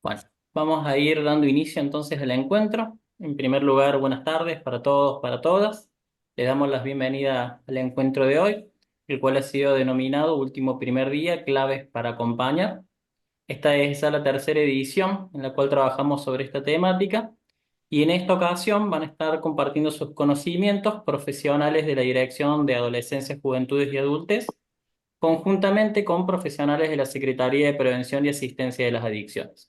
Bueno, vamos a ir dando inicio entonces al encuentro. En primer lugar, buenas tardes para todos, para todas. Le damos la bienvenida al encuentro de hoy, el cual ha sido denominado Último Primer Día, Claves para Acompañar. Esta es ya la tercera edición en la cual trabajamos sobre esta temática y en esta ocasión van a estar compartiendo sus conocimientos profesionales de la Dirección de Adolescencia, Juventudes y Adultez, conjuntamente con profesionales de la Secretaría de Prevención y Asistencia de las Adicciones.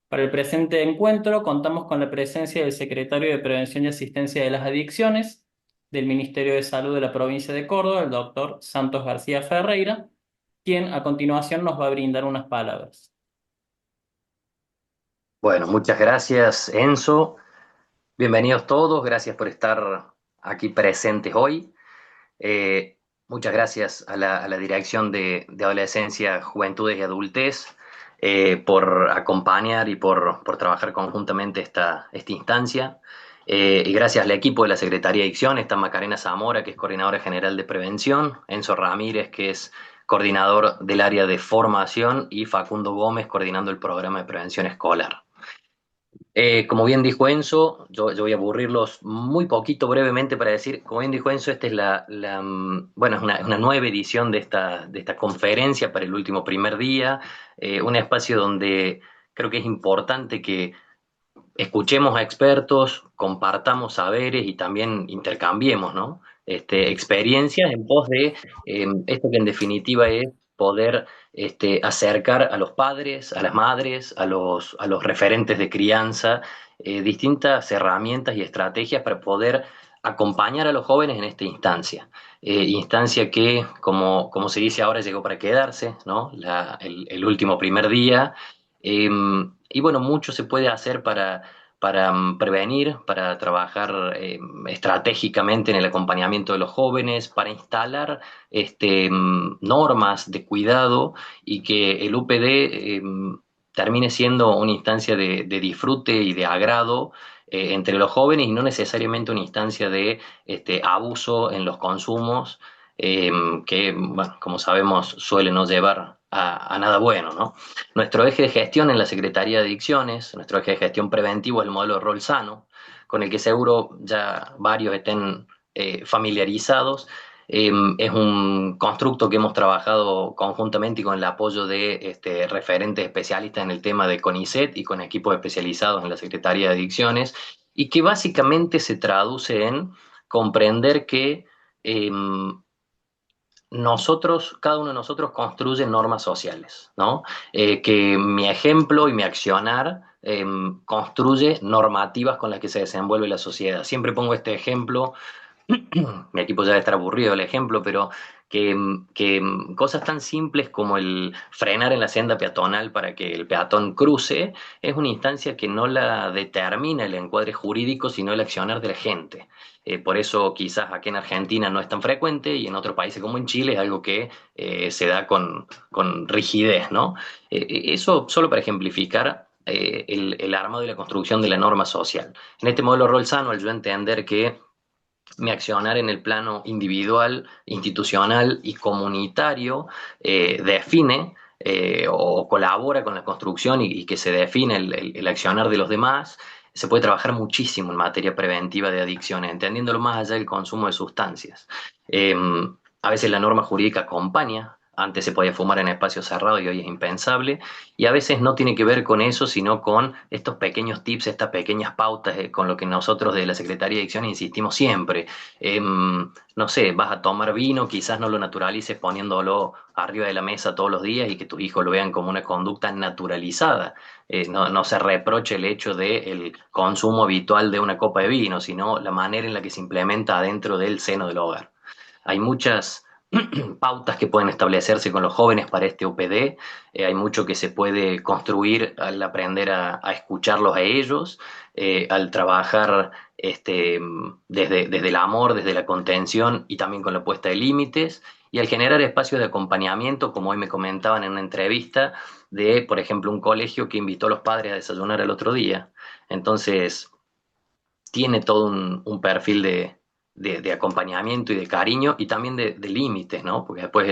Para el presente encuentro contamos con la presencia del Secretario de Prevención y Asistencia de las Adicciones del Ministerio de Salud de la provincia de Córdoba, el doctor Santos García Ferreira, quien a continuación nos va a brindar unas palabras. Bueno, muchas gracias, Enzo. Bienvenidos todos, gracias por estar aquí presentes hoy. Muchas gracias a la Dirección de Adolescencia, Juventudes y Adultez por acompañar y por trabajar conjuntamente esta instancia. Y gracias al equipo de la Secretaría de Adicción, está Macarena Zamora, que es coordinadora general de prevención, Enzo Ramírez, que es coordinador del área de formación, y Facundo Gómez, coordinando el programa de prevención escolar. Como bien dijo Enzo, yo voy a aburrirlos muy poquito brevemente para decir, como bien dijo Enzo, esta es bueno, es una nueva edición de esta conferencia para el último primer día, un espacio donde creo que es importante que escuchemos a expertos, compartamos saberes y también intercambiemos, ¿no? Experiencias en pos de esto que en definitiva es poder acercar a los padres, a las madres, a los referentes de crianza, distintas herramientas y estrategias para poder acompañar a los jóvenes en esta instancia. Instancia que, como se dice ahora, llegó para quedarse, ¿no? El último primer día. Y bueno, mucho se puede hacer para prevenir, para trabajar estratégicamente en el acompañamiento de los jóvenes, para instalar normas de cuidado y que el UPD termine siendo una instancia de disfrute y de agrado entre los jóvenes y no necesariamente una instancia de abuso en los consumos que, bueno, como sabemos, suele no llevar a nada bueno, ¿no? Nuestro eje de gestión en la Secretaría de Adicciones, nuestro eje de gestión preventivo es el modelo de rol sano, con el que seguro ya varios estén familiarizados. Es un constructo que hemos trabajado conjuntamente y con el apoyo de referentes especialistas en el tema de CONICET y con equipos especializados en la Secretaría de Adicciones, y que básicamente se traduce en comprender que nosotros, cada uno de nosotros construye normas sociales, ¿no? Que mi ejemplo y mi accionar construye normativas con las que se desenvuelve la sociedad. Siempre pongo este ejemplo, mi equipo ya debe estar aburrido del ejemplo, pero que cosas tan simples como el frenar en la senda peatonal para que el peatón cruce es una instancia que no la determina el encuadre jurídico, sino el accionar de la gente. Por eso quizás aquí en Argentina no es tan frecuente y en otros países como en Chile es algo que se da con rigidez, ¿no? Eso solo para ejemplificar el armado y la construcción de la norma social. En este modelo Rolzano, al yo entender que mi accionar en el plano individual, institucional y comunitario define o colabora con la construcción y que se define el accionar de los demás, se puede trabajar muchísimo en materia preventiva de adicciones, entendiéndolo más allá del consumo de sustancias. Eh, a veces la norma jurídica acompaña. Antes se podía fumar en espacios cerrados y hoy es impensable. Y a veces no tiene que ver con eso, sino con estos pequeños tips, estas pequeñas pautas, con lo que nosotros de la Secretaría de Adicción insistimos siempre. No sé, vas a tomar vino, quizás no lo naturalices poniéndolo arriba de la mesa todos los días y que tus hijos lo vean como una conducta naturalizada. No se reproche el hecho del consumo habitual de una copa de vino, sino la manera en la que se implementa adentro del seno del hogar. Hay muchas pautas que pueden establecerse con los jóvenes para este OPD. Hay mucho que se puede construir al aprender a escucharlos a ellos, al trabajar desde el amor, desde la contención y también con la puesta de límites, y al generar espacios de acompañamiento, como hoy me comentaban en una entrevista, de, por ejemplo, un colegio que invitó a los padres a desayunar el otro día. Entonces, tiene todo un perfil de acompañamiento y de cariño y también de límites, ¿no? Porque después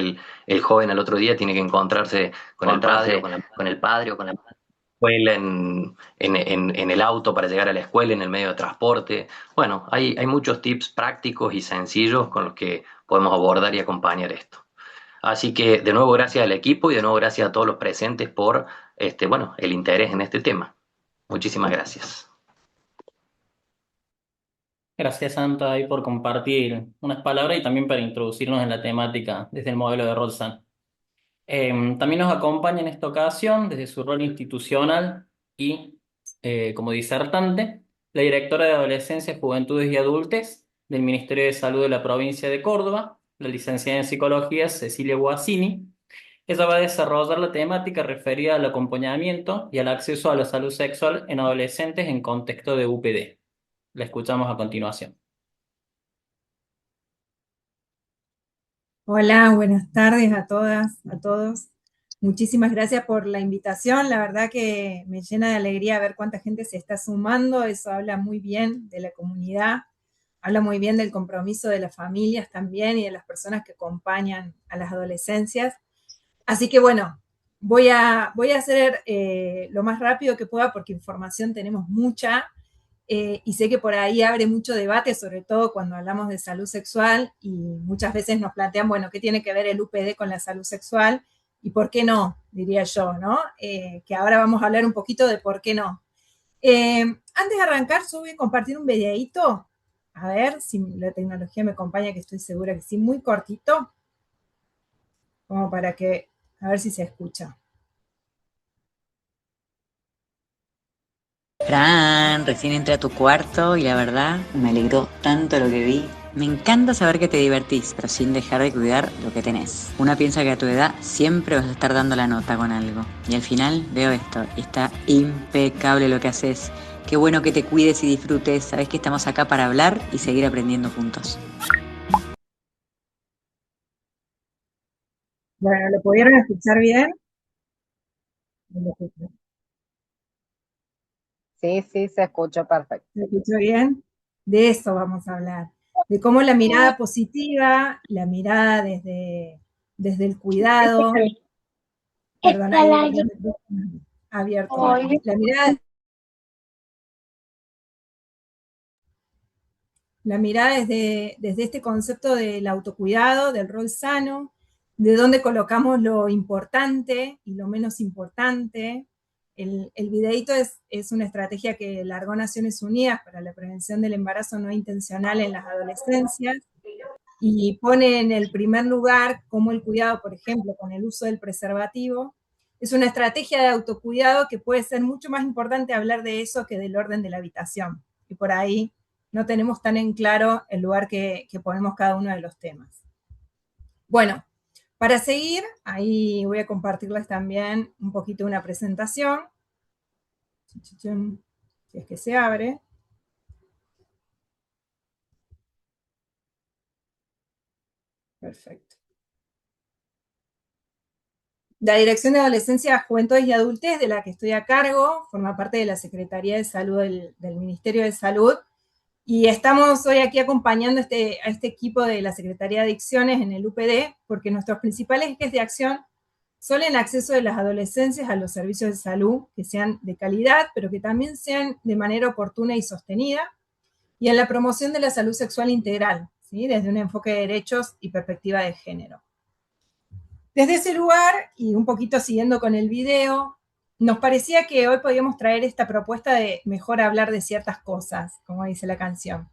el joven al otro día tiene que encontrarse con el padre o con el padre o con la madre. escuela, en el auto para llegar a la escuela, en el medio de transporte. Bueno, hay muchos tips prácticos y sencillos con los que podemos abordar y acompañar esto. Así que de nuevo gracias al equipo y de nuevo gracias a todos los presentes por bueno, el interés en este tema. Muchísimas gracias. Gracias, Santa, ahí por compartir unas palabras y también para introducirnos en la temática desde el modelo de Rolsan. También nos acompaña en esta ocasión, desde su rol institucional y como disertante, la directora de Adolescencia, Juventudes y Adultez del Ministerio de Salud de la provincia de Córdoba, la licenciada en Psicología, Cecilia Guasini. Ella va a desarrollar la temática referida al acompañamiento y al acceso a la salud sexual en adolescentes en contexto de UPD. La escuchamos a continuación. Hola, buenas tardes a todas, a todos. Muchísimas gracias por la invitación. La verdad que me llena de alegría ver cuánta gente se está sumando. Eso habla muy bien de la comunidad, habla muy bien del compromiso de las familias también y de las personas que acompañan a las adolescencias. Así que bueno, voy a hacer lo más rápido que pueda porque información tenemos mucha. Y sé que por ahí abre mucho debate, sobre todo cuando hablamos de salud sexual y muchas veces nos plantean, bueno, ¿qué tiene que ver el UPD con la salud sexual? Y por qué no, diría yo, ¿no? Que ahora vamos a hablar un poquito de por qué no. Antes de arrancar, yo voy a compartir un videíto, a ver si la tecnología me acompaña, que estoy segura que sí, muy cortito, como para que, a ver si se escucha. Fran, recién entré a tu cuarto y la verdad me alegró tanto lo que vi. Me encanta saber que te divertís, pero sin dejar de cuidar lo que tenés. Una piensa que a tu edad siempre vas a estar dando la nota con algo. Y al final veo esto, y está impecable lo que haces. Qué bueno que te cuides y disfrutes. Sabes que estamos acá para hablar y seguir aprendiendo juntos. Bueno, ¿lo pudieron escuchar bien? Sí, sí, se escuchó perfecto. ¿Se escuchó bien? De eso vamos a hablar, de cómo la mirada positiva, la mirada desde el cuidado, perdón, ahí el micrófono abierto, la mirada desde este concepto del autocuidado, del rol sano, de dónde colocamos lo importante y lo menos importante. El videíto es una estrategia que largó Naciones Unidas para la prevención del embarazo no intencional en las adolescencias y pone en el primer lugar cómo el cuidado, por ejemplo, con el uso del preservativo, es una estrategia de autocuidado que puede ser mucho más importante hablar de eso que del orden de la habitación. Y por ahí no tenemos tan en claro el lugar que ponemos cada uno de los temas. Bueno, para seguir, ahí voy a compartirles también un poquito una presentación. Si es que se abre. Perfecto. La Dirección de Adolescencia, Juventudes y Adultez, de la que estoy a cargo, forma parte de la Secretaría de Salud del Ministerio de Salud. Y estamos hoy aquí acompañando a este equipo de la Secretaría de Adicciones en el UPD, porque nuestros principales ejes de acción son el acceso de las adolescencias a los servicios de salud que sean de calidad, pero que también sean de manera oportuna y sostenida, y en la promoción de la salud sexual integral, ¿sí? Desde un enfoque de derechos y perspectiva de género. Desde ese lugar, y un poquito siguiendo con el video, nos parecía que hoy podíamos traer esta propuesta de mejor hablar de ciertas cosas, como dice la canción.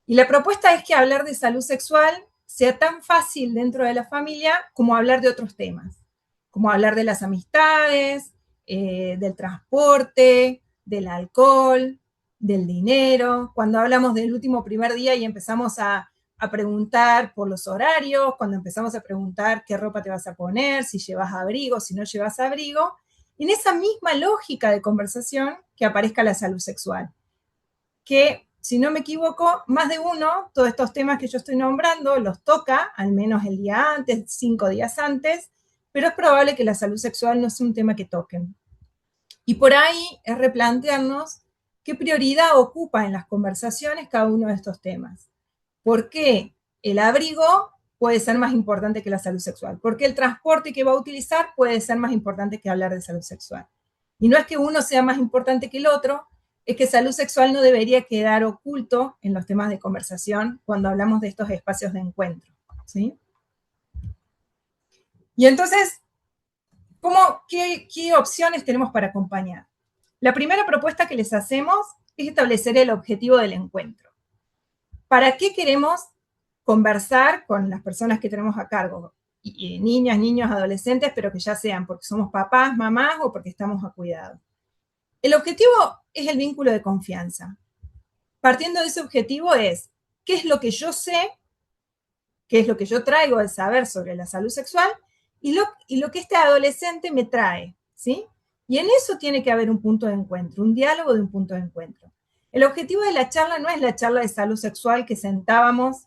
Y la propuesta es que hablar de salud sexual sea tan fácil dentro de la familia como hablar de otros temas, como hablar de las amistades, del transporte, del alcohol, del dinero. Cuando hablamos del último primer día y empezamos a preguntar por los horarios, cuando empezamos a preguntar qué ropa te vas a poner, si llevas abrigo, si no llevas abrigo, en esa misma lógica de conversación que aparezca la salud sexual. Que, si no me equivoco, más de uno, todos estos temas que yo estoy nombrando, los toca, al menos el día antes, 5 días antes, pero es probable que la salud sexual no sea un tema que toquen. Y por ahí es replantearnos qué prioridad ocupa en las conversaciones cada uno de estos temas. ¿Por qué el abrigo puede ser más importante que la salud sexual? ¿Por qué el transporte que va a utilizar puede ser más importante que hablar de salud sexual? Y no es que uno sea más importante que el otro, es que salud sexual no debería quedar oculto en los temas de conversación cuando hablamos de estos espacios de encuentro, ¿sí? Y entonces, ¿qué opciones tenemos para acompañar? La primera propuesta que les hacemos es establecer el objetivo del encuentro. ¿Para qué queremos conversar con las personas que tenemos a cargo? Y niñas, niños, adolescentes, pero que ya sean porque somos papás, mamás o porque estamos a cuidado. El objetivo es el vínculo de confianza. Partiendo de ese objetivo es, ¿qué es lo que yo sé? ¿Qué es lo que yo traigo de saber sobre la salud sexual? Y lo que este adolescente me trae, ¿sí? Y en eso tiene que haber un punto de encuentro, un diálogo de un punto de encuentro. El objetivo de la charla no es la charla de salud sexual que sentábamos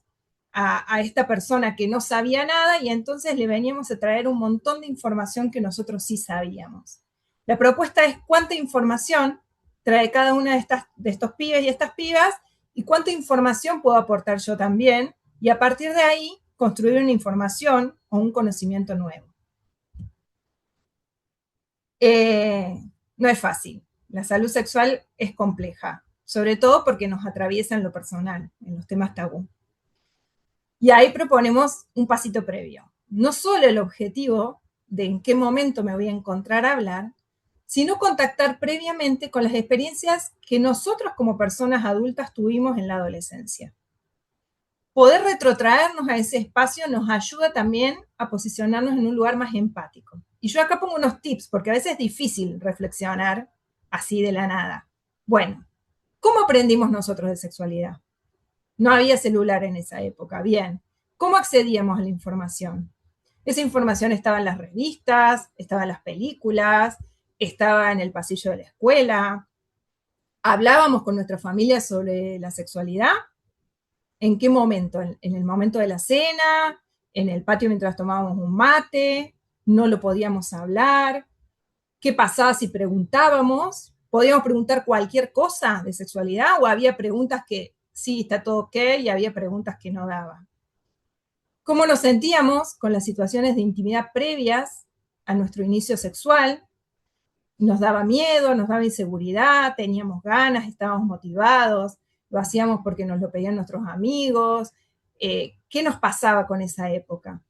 a esta persona que no sabía nada y entonces le veníamos a traer un montón de información que nosotros sí sabíamos. La propuesta es cuánta información trae cada una de estos pibes y estas pibas y cuánta información puedo aportar yo también y a partir de ahí construir una información o un conocimiento nuevo. No es fácil. La salud sexual es compleja, sobre todo porque nos atraviesa en lo personal, en los temas tabú. Y ahí proponemos un pasito previo. No solo el objetivo de en qué momento me voy a encontrar a hablar, sino contactar previamente con las experiencias que nosotros como personas adultas tuvimos en la adolescencia. Poder retrotraernos a ese espacio nos ayuda también a posicionarnos en un lugar más empático. Y yo acá pongo unos tips, porque a veces es difícil reflexionar así de la nada. Bueno, ¿cómo aprendimos nosotros de sexualidad? No había celular en esa época, bien. ¿Cómo accedíamos a la información? Esa información estaba en las revistas, estaba en las películas, estaba en el pasillo de la escuela. ¿Hablábamos con nuestra familia sobre la sexualidad? ¿En qué momento? ¿En el momento de la cena? ¿En el patio mientras tomábamos un mate? ¿No lo podíamos hablar? ¿Qué pasaba si preguntábamos? ¿Podíamos preguntar cualquier cosa de sexualidad o había preguntas que sí, está todo ok y había preguntas que no daban? ¿Cómo nos sentíamos con las situaciones de intimidad previas a nuestro inicio sexual? Nos daba miedo, nos daba inseguridad, teníamos ganas, estábamos motivados, lo hacíamos porque nos lo pedían nuestros amigos. ¿Qué nos pasaba con esa época?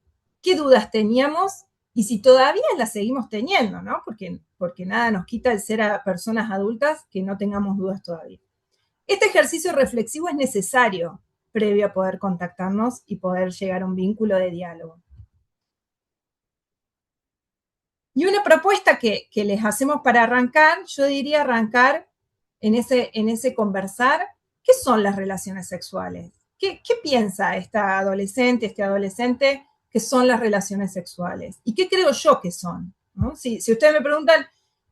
¿Qué dudas teníamos? Y si todavía las seguimos teniendo, ¿no? Porque nada nos quita el ser a personas adultas que no tengamos dudas todavía. Este ejercicio reflexivo es necesario previo a poder contactarnos y poder llegar a un vínculo de diálogo. Y una propuesta que les hacemos para arrancar, yo diría arrancar en ese conversar, ¿qué son las relaciones sexuales? ¿Qué piensa esta adolescente, este adolescente, que son las relaciones sexuales? ¿Y qué creo yo que son? ¿No? Si ustedes me preguntan,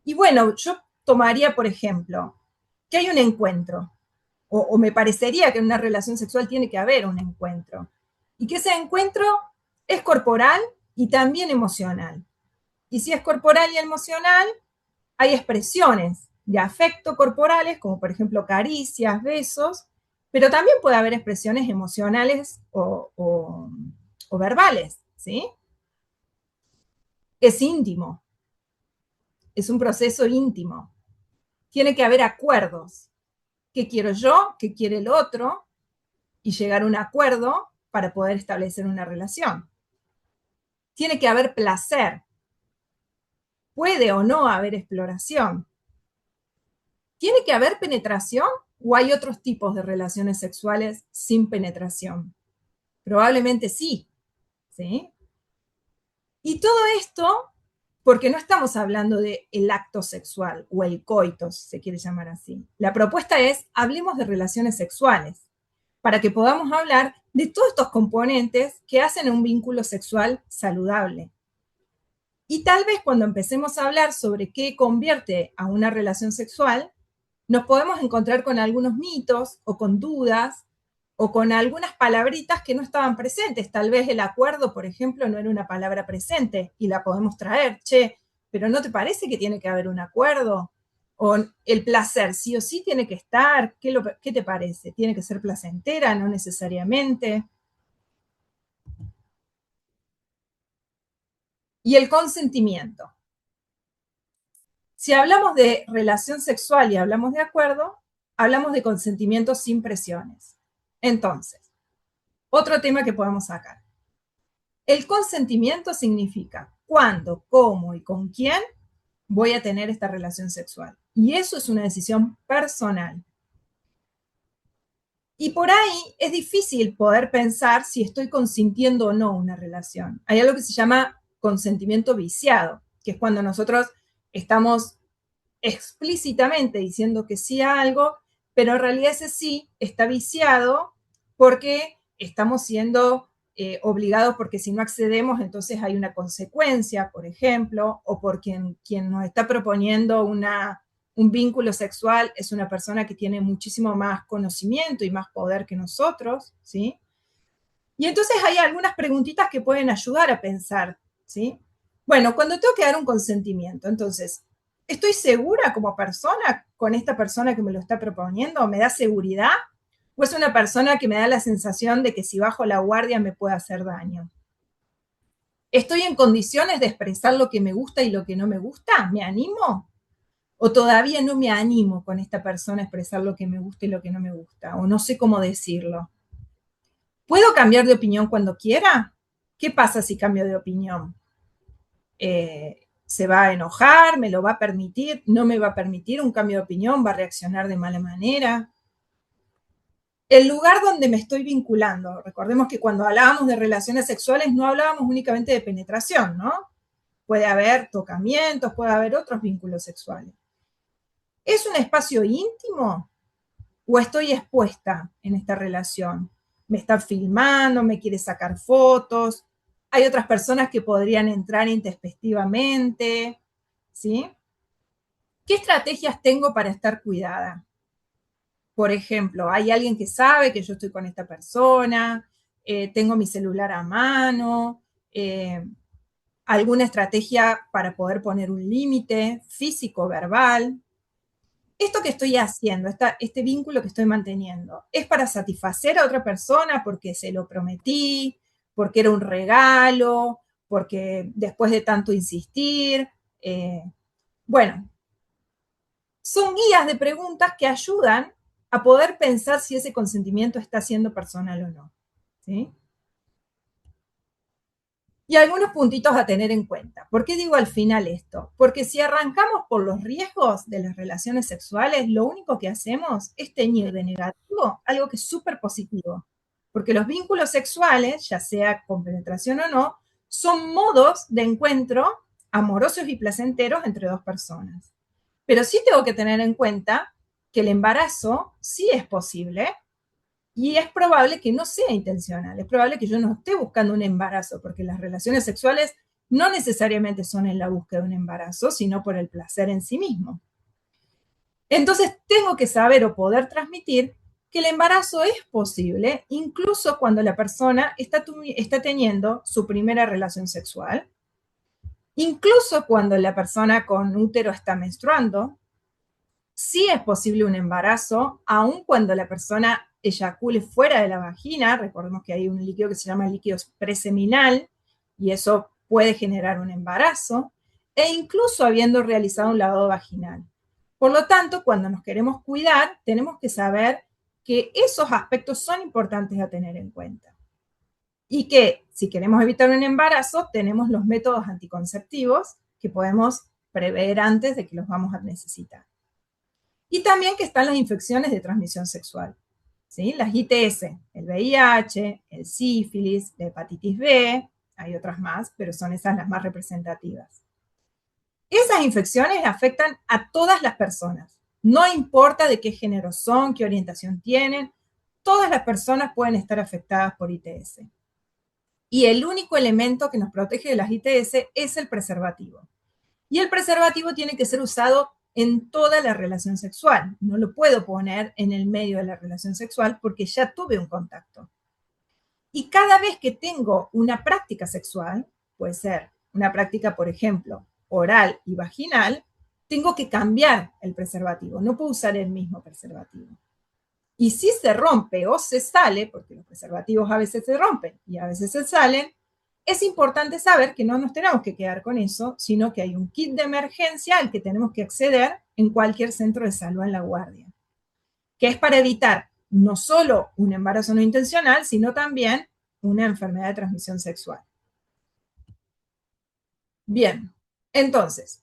y bueno, yo tomaría, por ejemplo, que hay un encuentro, o me parecería que en una relación sexual tiene que haber un encuentro, y que ese encuentro es corporal y también emocional. Y si es corporal y emocional, hay expresiones de afecto corporales, como por ejemplo caricias, besos, pero también puede haber expresiones emocionales o verbales, ¿sí? Es íntimo, es un proceso íntimo. Tiene que haber acuerdos. ¿Qué quiero yo? ¿Qué quiere el otro? Y llegar a un acuerdo para poder establecer una relación. Tiene que haber placer. Puede o no haber exploración. ¿Tiene que haber penetración o hay otros tipos de relaciones sexuales sin penetración? Probablemente sí, ¿sí? Y todo esto porque no estamos hablando del acto sexual o el coito, si se quiere llamar así. La propuesta es, hablemos de relaciones sexuales, para que podamos hablar de todos estos componentes que hacen un vínculo sexual saludable. Y tal vez cuando empecemos a hablar sobre qué convierte a una relación sexual, nos podemos encontrar con algunos mitos o con dudas o con algunas palabritas que no estaban presentes. Tal vez el acuerdo, por ejemplo, no era una palabra presente y la podemos traer. Che, pero ¿no te parece que tiene que haber un acuerdo? O el placer, sí o sí tiene que estar. ¿Qué te parece? ¿Tiene que ser placentera? No necesariamente. Y el consentimiento. Si hablamos de relación sexual y hablamos de acuerdo, hablamos de consentimiento sin presiones. Entonces, otro tema que podemos sacar. El consentimiento significa cuándo, cómo y con quién voy a tener esta relación sexual. Y eso es una decisión personal. Y por ahí es difícil poder pensar si estoy consintiendo o no una relación. Hay algo que se llama consentimiento viciado, que es cuando nosotros estamos explícitamente diciendo que sí a algo, pero en realidad ese sí está viciado porque estamos siendo obligados, porque si no accedemos, entonces hay una consecuencia, por ejemplo, o porque quien nos está proponiendo un vínculo sexual es una persona que tiene muchísimo más conocimiento y más poder que nosotros, ¿sí? Y entonces hay algunas preguntitas que pueden ayudar a pensar, ¿sí? Bueno, cuando tengo que dar un consentimiento, entonces, ¿estoy segura como persona con esta persona que me lo está proponiendo? ¿Me da seguridad? ¿O es una persona que me da la sensación de que si bajo la guardia me puede hacer daño? ¿Estoy en condiciones de expresar lo que me gusta y lo que no me gusta? ¿Me animo? ¿O todavía no me animo con esta persona a expresar lo que me gusta y lo que no me gusta? ¿O no sé cómo decirlo? ¿Puedo cambiar de opinión cuando quiera? ¿Qué pasa si cambio de opinión? ¿Se va a enojar? ¿Me lo va a permitir? ¿No me va a permitir un cambio de opinión? ¿Va a reaccionar de mala manera? El lugar donde me estoy vinculando. Recordemos que cuando hablábamos de relaciones sexuales no hablábamos únicamente de penetración, ¿no? Puede haber tocamientos, puede haber otros vínculos sexuales. ¿Es un espacio íntimo o estoy expuesta en esta relación? ¿Me está filmando? ¿Me quiere sacar fotos? Hay otras personas que podrían entrar intempestivamente, ¿sí? ¿Qué estrategias tengo para estar cuidada? Por ejemplo, hay alguien que sabe que yo estoy con esta persona, tengo mi celular a mano, alguna estrategia para poder poner un límite físico, verbal. Esto que estoy haciendo, este vínculo que estoy manteniendo, ¿es para satisfacer a otra persona porque se lo prometí, porque era un regalo, porque después de tanto insistir? Bueno, son guías de preguntas que ayudan a poder pensar si ese consentimiento está siendo personal o no, ¿sí? Y algunos puntitos a tener en cuenta. ¿Por qué digo al final esto? Porque si arrancamos por los riesgos de las relaciones sexuales, lo único que hacemos es teñir de negativo algo que es súper positivo. Porque los vínculos sexuales, ya sea con penetración o no, son modos de encuentro amorosos y placenteros entre dos personas. Pero sí tengo que tener en cuenta que el embarazo sí es posible, y es probable que no sea intencional, es probable que yo no esté buscando un embarazo, porque las relaciones sexuales no necesariamente son en la búsqueda de un embarazo, sino por el placer en sí mismo. Entonces tengo que saber o poder transmitir que el embarazo es posible, incluso cuando la persona está teniendo su primera relación sexual, incluso cuando la persona con útero está menstruando. Sí es posible un embarazo, aun cuando la persona eyacule fuera de la vagina. Recordemos que hay un líquido que se llama líquido preseminal y eso puede generar un embarazo, e incluso habiendo realizado un lavado vaginal. Por lo tanto, cuando nos queremos cuidar, tenemos que saber que esos aspectos son importantes a tener en cuenta. Y que si queremos evitar un embarazo, tenemos los métodos anticonceptivos que podemos prever antes de que los vamos a necesitar. Y también que están las infecciones de transmisión sexual, ¿sí? Las ITS, el VIH, el sífilis, la hepatitis B, hay otras más, pero son esas las más representativas. Esas infecciones afectan a todas las personas, no importa de qué género son, qué orientación tienen, todas las personas pueden estar afectadas por ITS. Y el único elemento que nos protege de las ITS es el preservativo. Y el preservativo tiene que ser usado en toda la relación sexual. No lo puedo poner en el medio de la relación sexual porque ya tuve un contacto. Y cada vez que tengo una práctica sexual, puede ser una práctica, por ejemplo, oral y vaginal, tengo que cambiar el preservativo. No puedo usar el mismo preservativo. Y si se rompe o se sale, porque los preservativos a veces se rompen y a veces se salen, es importante saber que no nos tenemos que quedar con eso, sino que hay un kit de emergencia al que tenemos que acceder en cualquier centro de salud en La Guardia, que es para evitar no solo un embarazo no intencional, sino también una enfermedad de transmisión sexual. Bien, entonces,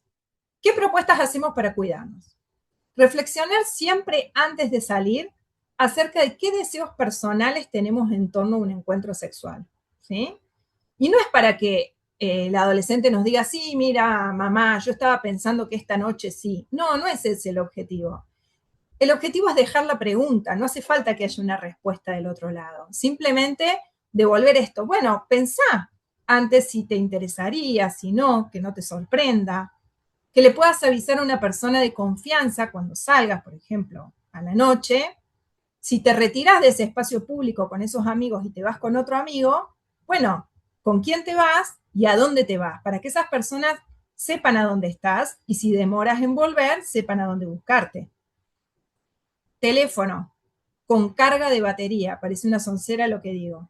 ¿qué propuestas hacemos para cuidarnos? Reflexionar siempre antes de salir acerca de qué deseos personales tenemos en torno a un encuentro sexual, ¿sí? Y no es para que el adolescente nos diga, sí, mira, mamá, yo estaba pensando que esta noche sí. No, no es ese el objetivo. El objetivo es dejar la pregunta, no hace falta que haya una respuesta del otro lado. Simplemente devolver esto. Bueno, pensá antes si te interesaría, si no, que no te sorprenda. Que le puedas avisar a una persona de confianza cuando salgas, por ejemplo, a la noche. Si te retiras de ese espacio público con esos amigos y te vas con otro amigo, bueno, ¿con quién te vas y a dónde te vas? Para que esas personas sepan a dónde estás y si demoras en volver, sepan a dónde buscarte. Teléfono con carga de batería, parece una soncera lo que digo,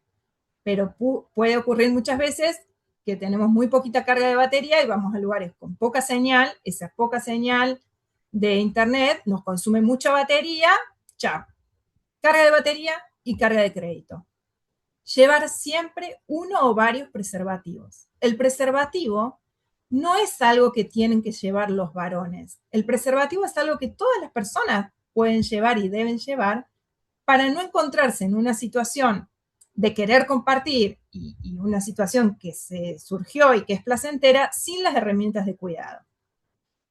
pero puede ocurrir muchas veces que tenemos muy poquita carga de batería y vamos a lugares con poca señal, esa poca señal de internet nos consume mucha batería, chao. Carga de batería y carga de crédito. Llevar siempre uno o varios preservativos. El preservativo no es algo que tienen que llevar los varones. El preservativo es algo que todas las personas pueden llevar y deben llevar para no encontrarse en una situación de querer compartir y una situación que se surgió y que es placentera sin las herramientas de cuidado.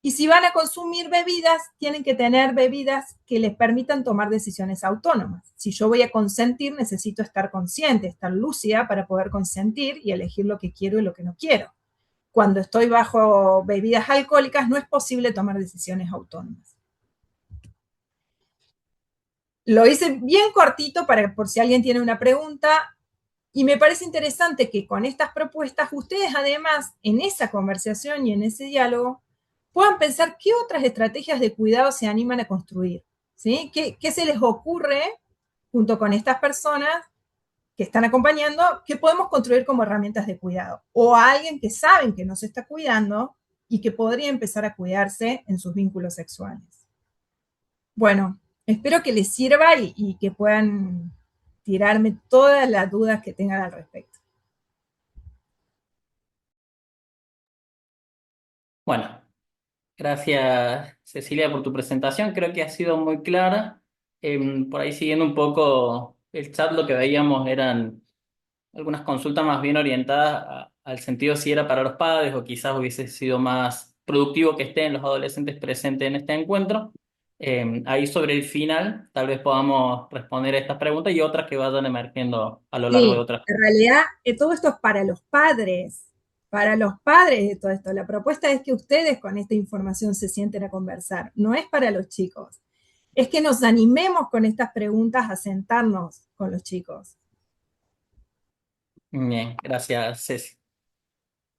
Y si van a consumir bebidas, tienen que tener bebidas que les permitan tomar decisiones autónomas. Si yo voy a consentir, necesito estar consciente, estar lúcida para poder consentir y elegir lo que quiero y lo que no quiero. Cuando estoy bajo bebidas alcohólicas, no es posible tomar decisiones autónomas. Lo hice bien cortito por si alguien tiene una pregunta. Y me parece interesante que con estas propuestas, ustedes además, en esa conversación y en ese diálogo, puedan pensar qué otras estrategias de cuidado se animan a construir, ¿sí? ¿Qué se les ocurre junto con estas personas que están acompañando, que podemos construir como herramientas de cuidado? O a alguien que saben que no se está cuidando y que podría empezar a cuidarse en sus vínculos sexuales. Bueno, espero que les sirva y que puedan tirarme todas las dudas que tengan al respecto. Bueno, gracias Cecilia por tu presentación, creo que ha sido muy clara. Por ahí siguiendo un poco el chat, lo que veíamos eran algunas consultas más bien orientadas al sentido si era para los padres o quizás hubiese sido más productivo que estén los adolescentes presentes en este encuentro. Ahí sobre el final tal vez podamos responder a estas preguntas y otras que vayan emergiendo a lo largo de Sí, otras. en realidad todo esto es para los padres de todo esto. La propuesta es que ustedes con esta información se sienten a conversar, no es para los chicos. Es que nos animemos con estas preguntas a sentarnos con los chicos. Bien, gracias Ceci.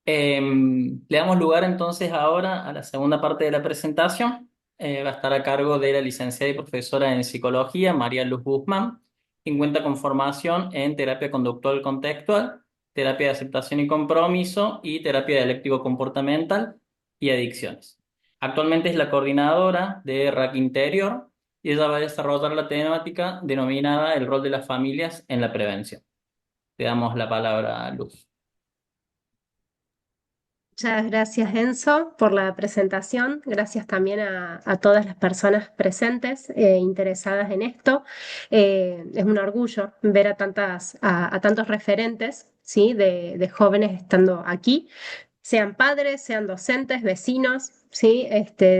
Le damos lugar entonces ahora a la segunda parte de la presentación. Va a estar a cargo de la licenciada y profesora en psicología, María Luz Guzmán, quien cuenta con formación en terapia conductual contextual, terapia de aceptación y compromiso y terapia dialéctico comportamental y adicciones. Actualmente es la coordinadora de RAC Interior y ella va a desarrollar la temática denominada el rol de las familias en la prevención. Le damos la palabra a Luz. Muchas gracias, Enzo, por la presentación. Gracias también a todas las personas presentes interesadas en esto. Es un orgullo ver a tantos referentes, ¿sí? de jóvenes estando aquí, sean padres, sean docentes, vecinos, ¿sí?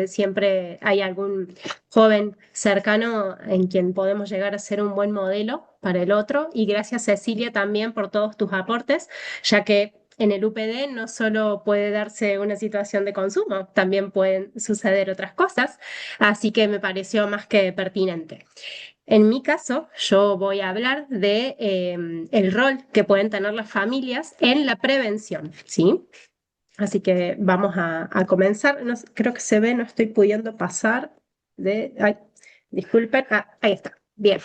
Siempre hay algún joven cercano en quien podemos llegar a ser un buen modelo para el otro. Y gracias, Cecilia, también por todos tus aportes, ya que en el UPD no solo puede darse una situación de consumo, también pueden suceder otras cosas, así que me pareció más que pertinente. En mi caso, yo voy a hablar de el rol que pueden tener las familias en la prevención, ¿sí? Así que vamos a comenzar. No, creo que se ve, no estoy pudiendo pasar de... Ay, disculpen. Ah, ahí está. Bien.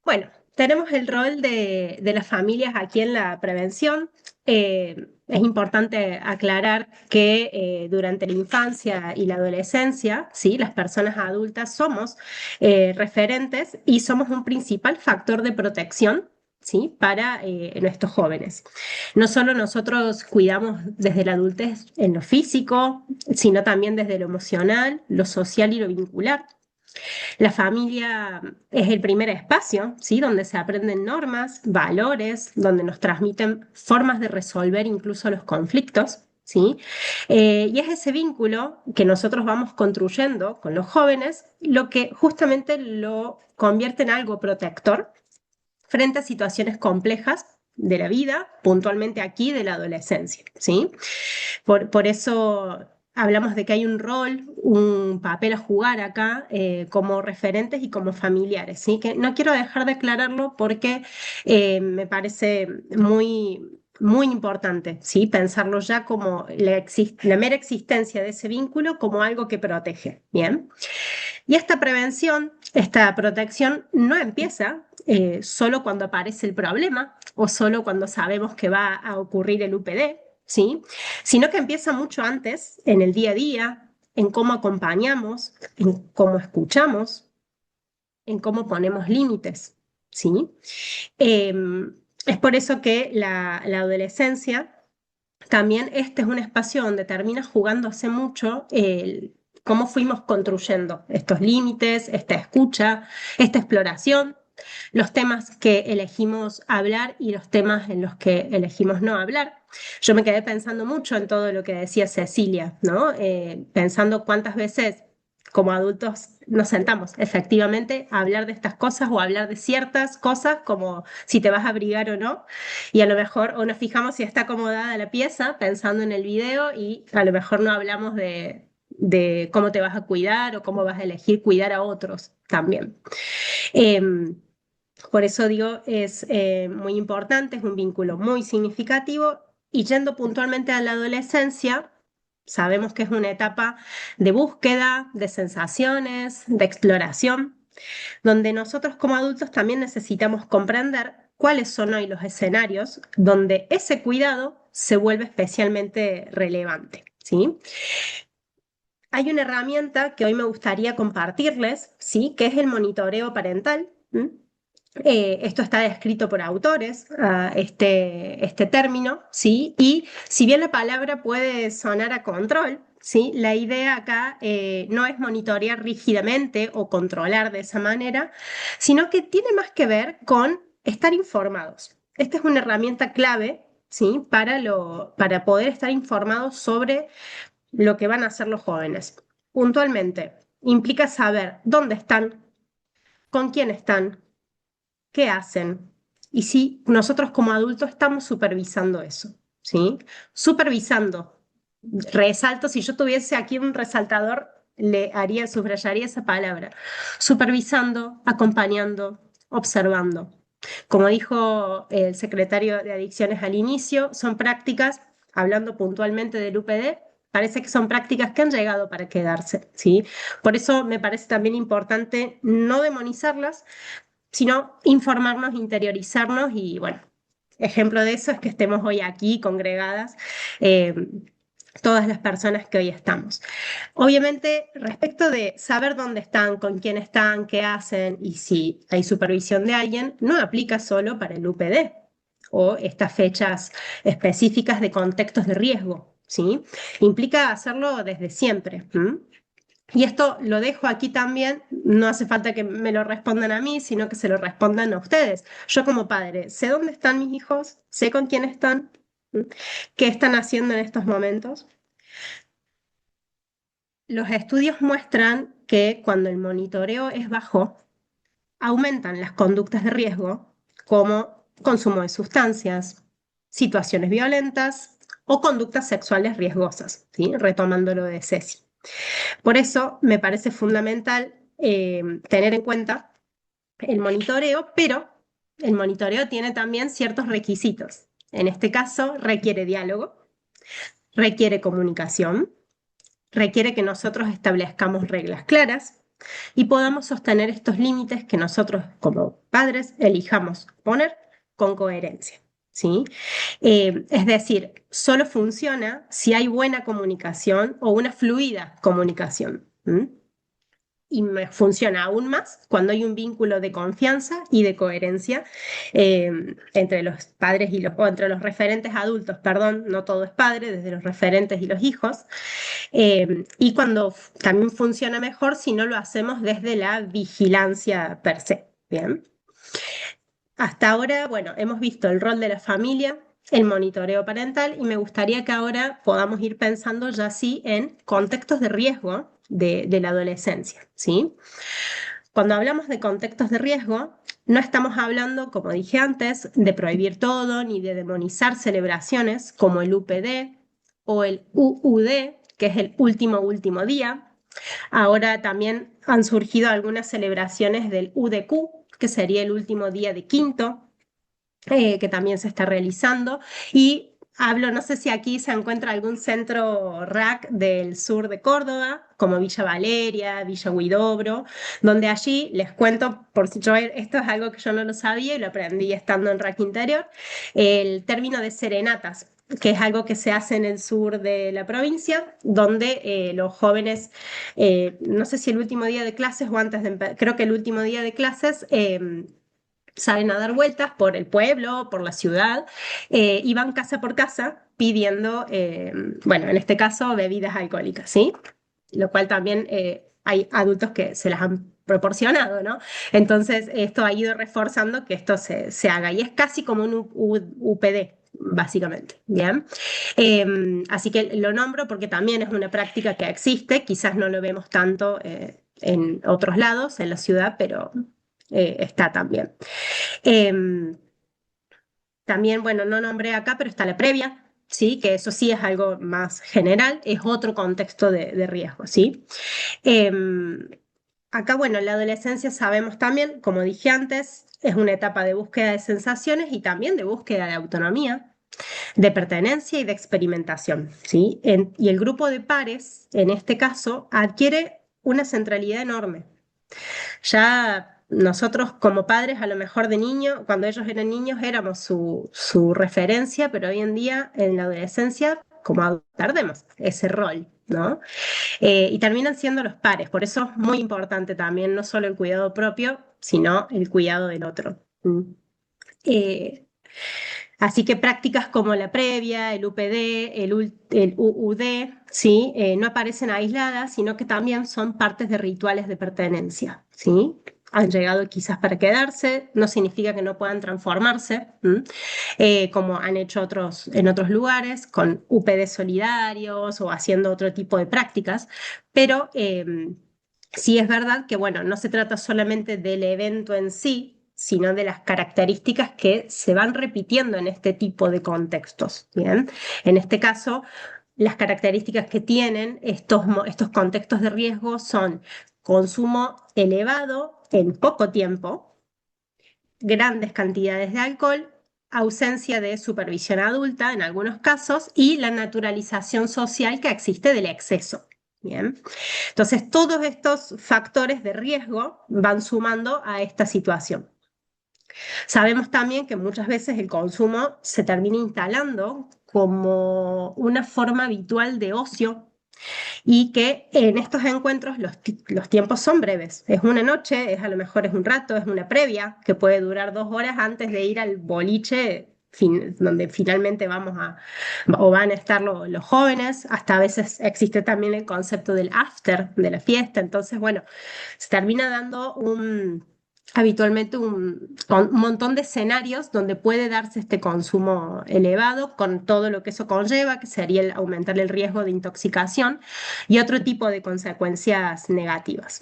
Bueno, tenemos el rol de las familias aquí en la prevención. Es importante aclarar que durante la infancia y la adolescencia, ¿sí? Las personas adultas somos referentes y somos un principal factor de protección, ¿sí? Para nuestros jóvenes. No solo nosotros cuidamos desde la adultez en lo físico, sino también desde lo emocional, lo social y lo vincular. La familia es el primer espacio, ¿sí? Donde se aprenden normas, valores, donde nos transmiten formas de resolver incluso los conflictos, ¿sí? Y es ese vínculo que nosotros vamos construyendo con los jóvenes lo que justamente lo convierte en algo protector frente a situaciones complejas de la vida, puntualmente aquí de la adolescencia, ¿sí? Por eso hablamos de que hay un rol, un papel a jugar acá como referentes y como familiares, ¿sí? Que no quiero dejar de aclararlo porque me parece muy importante, ¿sí? Pensarlo ya como la mera existencia de ese vínculo como algo que protege, ¿bien? Y esta prevención, esta protección no empieza solo cuando aparece el problema o solo cuando sabemos que va a ocurrir el UPD, ¿sí? Sino que empieza mucho antes, en el día a día, en cómo acompañamos, en cómo escuchamos, en cómo ponemos límites, ¿sí? Eh, es por eso que la adolescencia, también este es un espacio donde termina jugándose mucho cómo fuimos construyendo estos límites, esta escucha, esta exploración, los temas que elegimos hablar y los temas en los que elegimos no hablar. Yo me quedé pensando mucho en todo lo que decía Cecilia, ¿no? Pensando cuántas veces como adultos nos sentamos efectivamente a hablar de estas cosas o a hablar de ciertas cosas como si te vas a abrigar o no, y a lo mejor o nos fijamos si está acomodada la pieza pensando en el video y a lo mejor no hablamos de cómo te vas a cuidar o cómo vas a elegir cuidar a otros también. Em, por eso digo, es muy importante, es un vínculo muy significativo y yendo puntualmente a la adolescencia, sabemos que es una etapa de búsqueda, de sensaciones, de exploración, donde nosotros como adultos también necesitamos comprender cuáles son hoy los escenarios donde ese cuidado se vuelve especialmente relevante, ¿sí? Hay una herramienta que hoy me gustaría compartirles, ¿sí? Que es el monitoreo parental. ¿M? Esto está descrito por autores, este término, ¿sí? Y si bien la palabra puede sonar a control, ¿sí? La idea acá no es monitorear rígidamente o controlar de esa manera, sino que tiene más que ver con estar informados. Esta es una herramienta clave, ¿sí? Para poder estar informados sobre lo que van a hacer los jóvenes. Puntualmente, implica saber dónde están, con quién están, qué hacen y si nosotros como adultos estamos supervisando eso, ¿sí? Supervisando. Resalto, si yo tuviese aquí un resaltador, subrayaría esa palabra. Supervisando, acompañando, observando. Como dijo el secretario de Adicciones al inicio, son prácticas, hablando puntualmente del UPD, parece que son prácticas que han llegado para quedarse, ¿sí? Por eso me parece también importante no demonizarlas, sino informarnos, interiorizarnos y bueno, ejemplo de eso es que estemos hoy aquí congregadas eh, todas las personas que hoy estamos. Obviamente, respecto de saber dónde están, con quién están, qué hacen y si hay supervisión de alguien, no aplica solo para el UPD o estas fechas específicas de contextos de riesgo, ¿sí? Implica hacerlo desde siempre. ¿M? Y esto lo dejo aquí también, no hace falta que me lo respondan a mí, sino que se lo respondan a ustedes. Yo como padre, sé dónde están mis hijos, sé con quién están, ¿m? ¿Qué están haciendo en estos momentos? Los estudios muestran que cuando el monitoreo es bajo, aumentan las conductas de riesgo como consumo de sustancias, situaciones violentas o conductas sexuales riesgosas, ¿sí? Retomando lo de Ceci. Por eso me parece fundamental tener en cuenta el monitoreo, pero el monitoreo tiene también ciertos requisitos. En este caso, requiere diálogo, requiere comunicación, requiere que nosotros establezcamos reglas claras, y podamos sostener estos límites que nosotros como padres elijamos poner con coherencia. ¿Sí? Es decir, solo funciona si hay buena comunicación o una fluida comunicación. ¿M? Y me funciona aún más cuando hay un vínculo de confianza y de coherencia entre los padres o entre los referentes adultos, perdón, no todo es padre, desde los referentes y los hijos, y cuando también funciona mejor si no lo hacemos desde la vigilancia per se. Bien. Hasta ahora, bueno, hemos visto el rol de la familia, el monitoreo parental y me gustaría que ahora podamos ir pensando ya sí en contextos de riesgo de la adolescencia, ¿sí? Cuando hablamos de contextos de riesgo, no estamos hablando, como dije antes, de prohibir todo ni de demonizar celebraciones como el UPD o el UUD, que es el último día. Ahora también han surgido algunas celebraciones del UDQ, que sería el último día de quinto, que también se está realizando. Y hablo, no sé si aquí se encuentra algún centro RAC del sur de Córdoba, como Villa Valeria, Villa Huidobro, donde allí les cuento, por si yo, esto es algo que yo no lo sabía y lo aprendí estando en RAC Interior, el término de serenatas, que es algo que se hace en el sur de la provincia, donde los jóvenes, no sé si el último día de clases o antes creo que el último día de clases, salen a dar vueltas por el pueblo, por la ciudad, y van casa por casa pidiendo, bueno, en este caso, bebidas alcohólicas, ¿sí? Lo cual también hay adultos que se las han proporcionado, ¿no? Entonces, esto ha ido reforzando que esto se haga y es casi como un UPD, básicamente, ¿bien? Así que lo nombro porque también es una práctica que existe, quizás no lo vemos tanto en otros lados, en la ciudad, pero está también. Em, También, bueno, no nombré acá, pero está la previa, ¿sí? Que eso sí es algo más general, es otro contexto de riesgo, ¿sí? Em, Acá, bueno, en la adolescencia sabemos también, como dije antes, es una etapa de búsqueda de sensaciones y también de búsqueda de autonomía, de pertenencia y de experimentación, ¿sí? Y el grupo de pares, en este caso, adquiere una centralidad enorme. Ya nosotros como padres, a lo mejor de niño, cuando ellos eran niños, éramos su referencia, pero hoy en día, en la adolescencia, como adultos, perdemos ese rol, ¿no? Y terminan siendo los pares, por eso es muy importante también, no solo el cuidado propio, sino el cuidado del otro. ¿Mm? Eh, Así que prácticas como la previa, el UPD, el UUD, ¿sí? No aparecen aisladas, sino que también son partes de rituales de pertenencia, ¿sí? Han llegado quizás para quedarse, no significa que no puedan transformarse, como han hecho en otros lugares, con UPD solidarios o haciendo otro tipo de prácticas, pero sí es verdad que, bueno, no se trata solamente del evento en sí, sino de las características que se van repitiendo en este tipo de contextos. ¿Bien? En este caso, las características que tienen estos contextos de riesgo son consumo elevado en poco tiempo, grandes cantidades de alcohol, ausencia de supervisión adulta en algunos casos y la naturalización social que existe del exceso. Bien. Entonces, todos estos factores de riesgo van sumando a esta situación. Sabemos también que muchas veces el consumo se termina instalando como una forma habitual de ocio y que en estos encuentros los tiempos son breves. Es una noche, a lo mejor es un rato, es una previa que puede durar 2 horas antes de ir al boliche donde finalmente o van a estar los jóvenes. Hasta a veces existe también el concepto del after, de la fiesta. Entonces, bueno, se termina dando habitualmente un montón de escenarios donde puede darse este consumo elevado con todo lo que eso conlleva, que sería aumentar el riesgo de intoxicación y otro tipo de consecuencias negativas.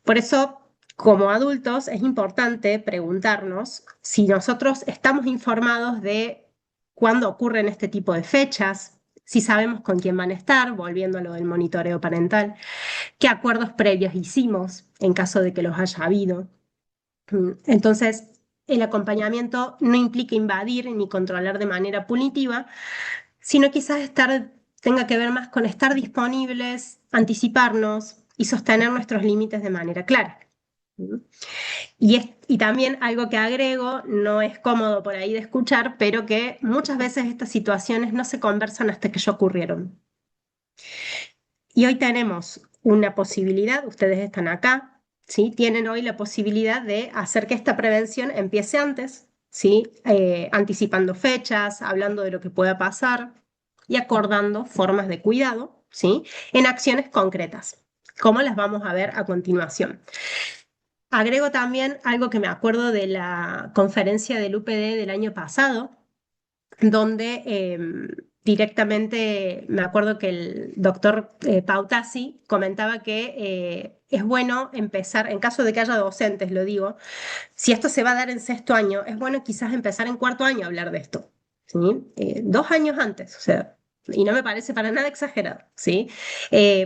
Por eso, como adultos, es importante preguntarnos si nosotros estamos informados de cuándo ocurren este tipo de fechas, si sabemos con quién van a estar, volviendo a lo del monitoreo parental, qué acuerdos previos hicimos en caso de que los haya habido. Entonces, el acompañamiento no implica invadir ni controlar de manera punitiva, sino quizás tenga que ver más con estar disponibles, anticiparnos, y sostener nuestros límites de manera clara. Y también algo que agrego, no es cómodo por ahí de escuchar, pero que muchas veces estas situaciones no se conversan hasta que ya ocurrieron. Y hoy tenemos una posibilidad, ustedes están acá, ¿sí? Tienen hoy la posibilidad de hacer que esta prevención empiece antes, ¿sí? Anticipando fechas, hablando de lo que pueda pasar y acordando formas de cuidado, ¿sí? En acciones concretas, como las vamos a ver a continuación. Agrego también algo que me acuerdo de la conferencia del UPD del año pasado, donde directamente me acuerdo que el doctor Pautasi comentaba que es bueno empezar, en caso de que haya docentes, lo digo, si esto se va a dar en sexto año, es bueno quizás empezar en cuarto año a hablar de esto, ¿sí? 2 años antes, o sea, y no me parece para nada exagerado, ¿sí?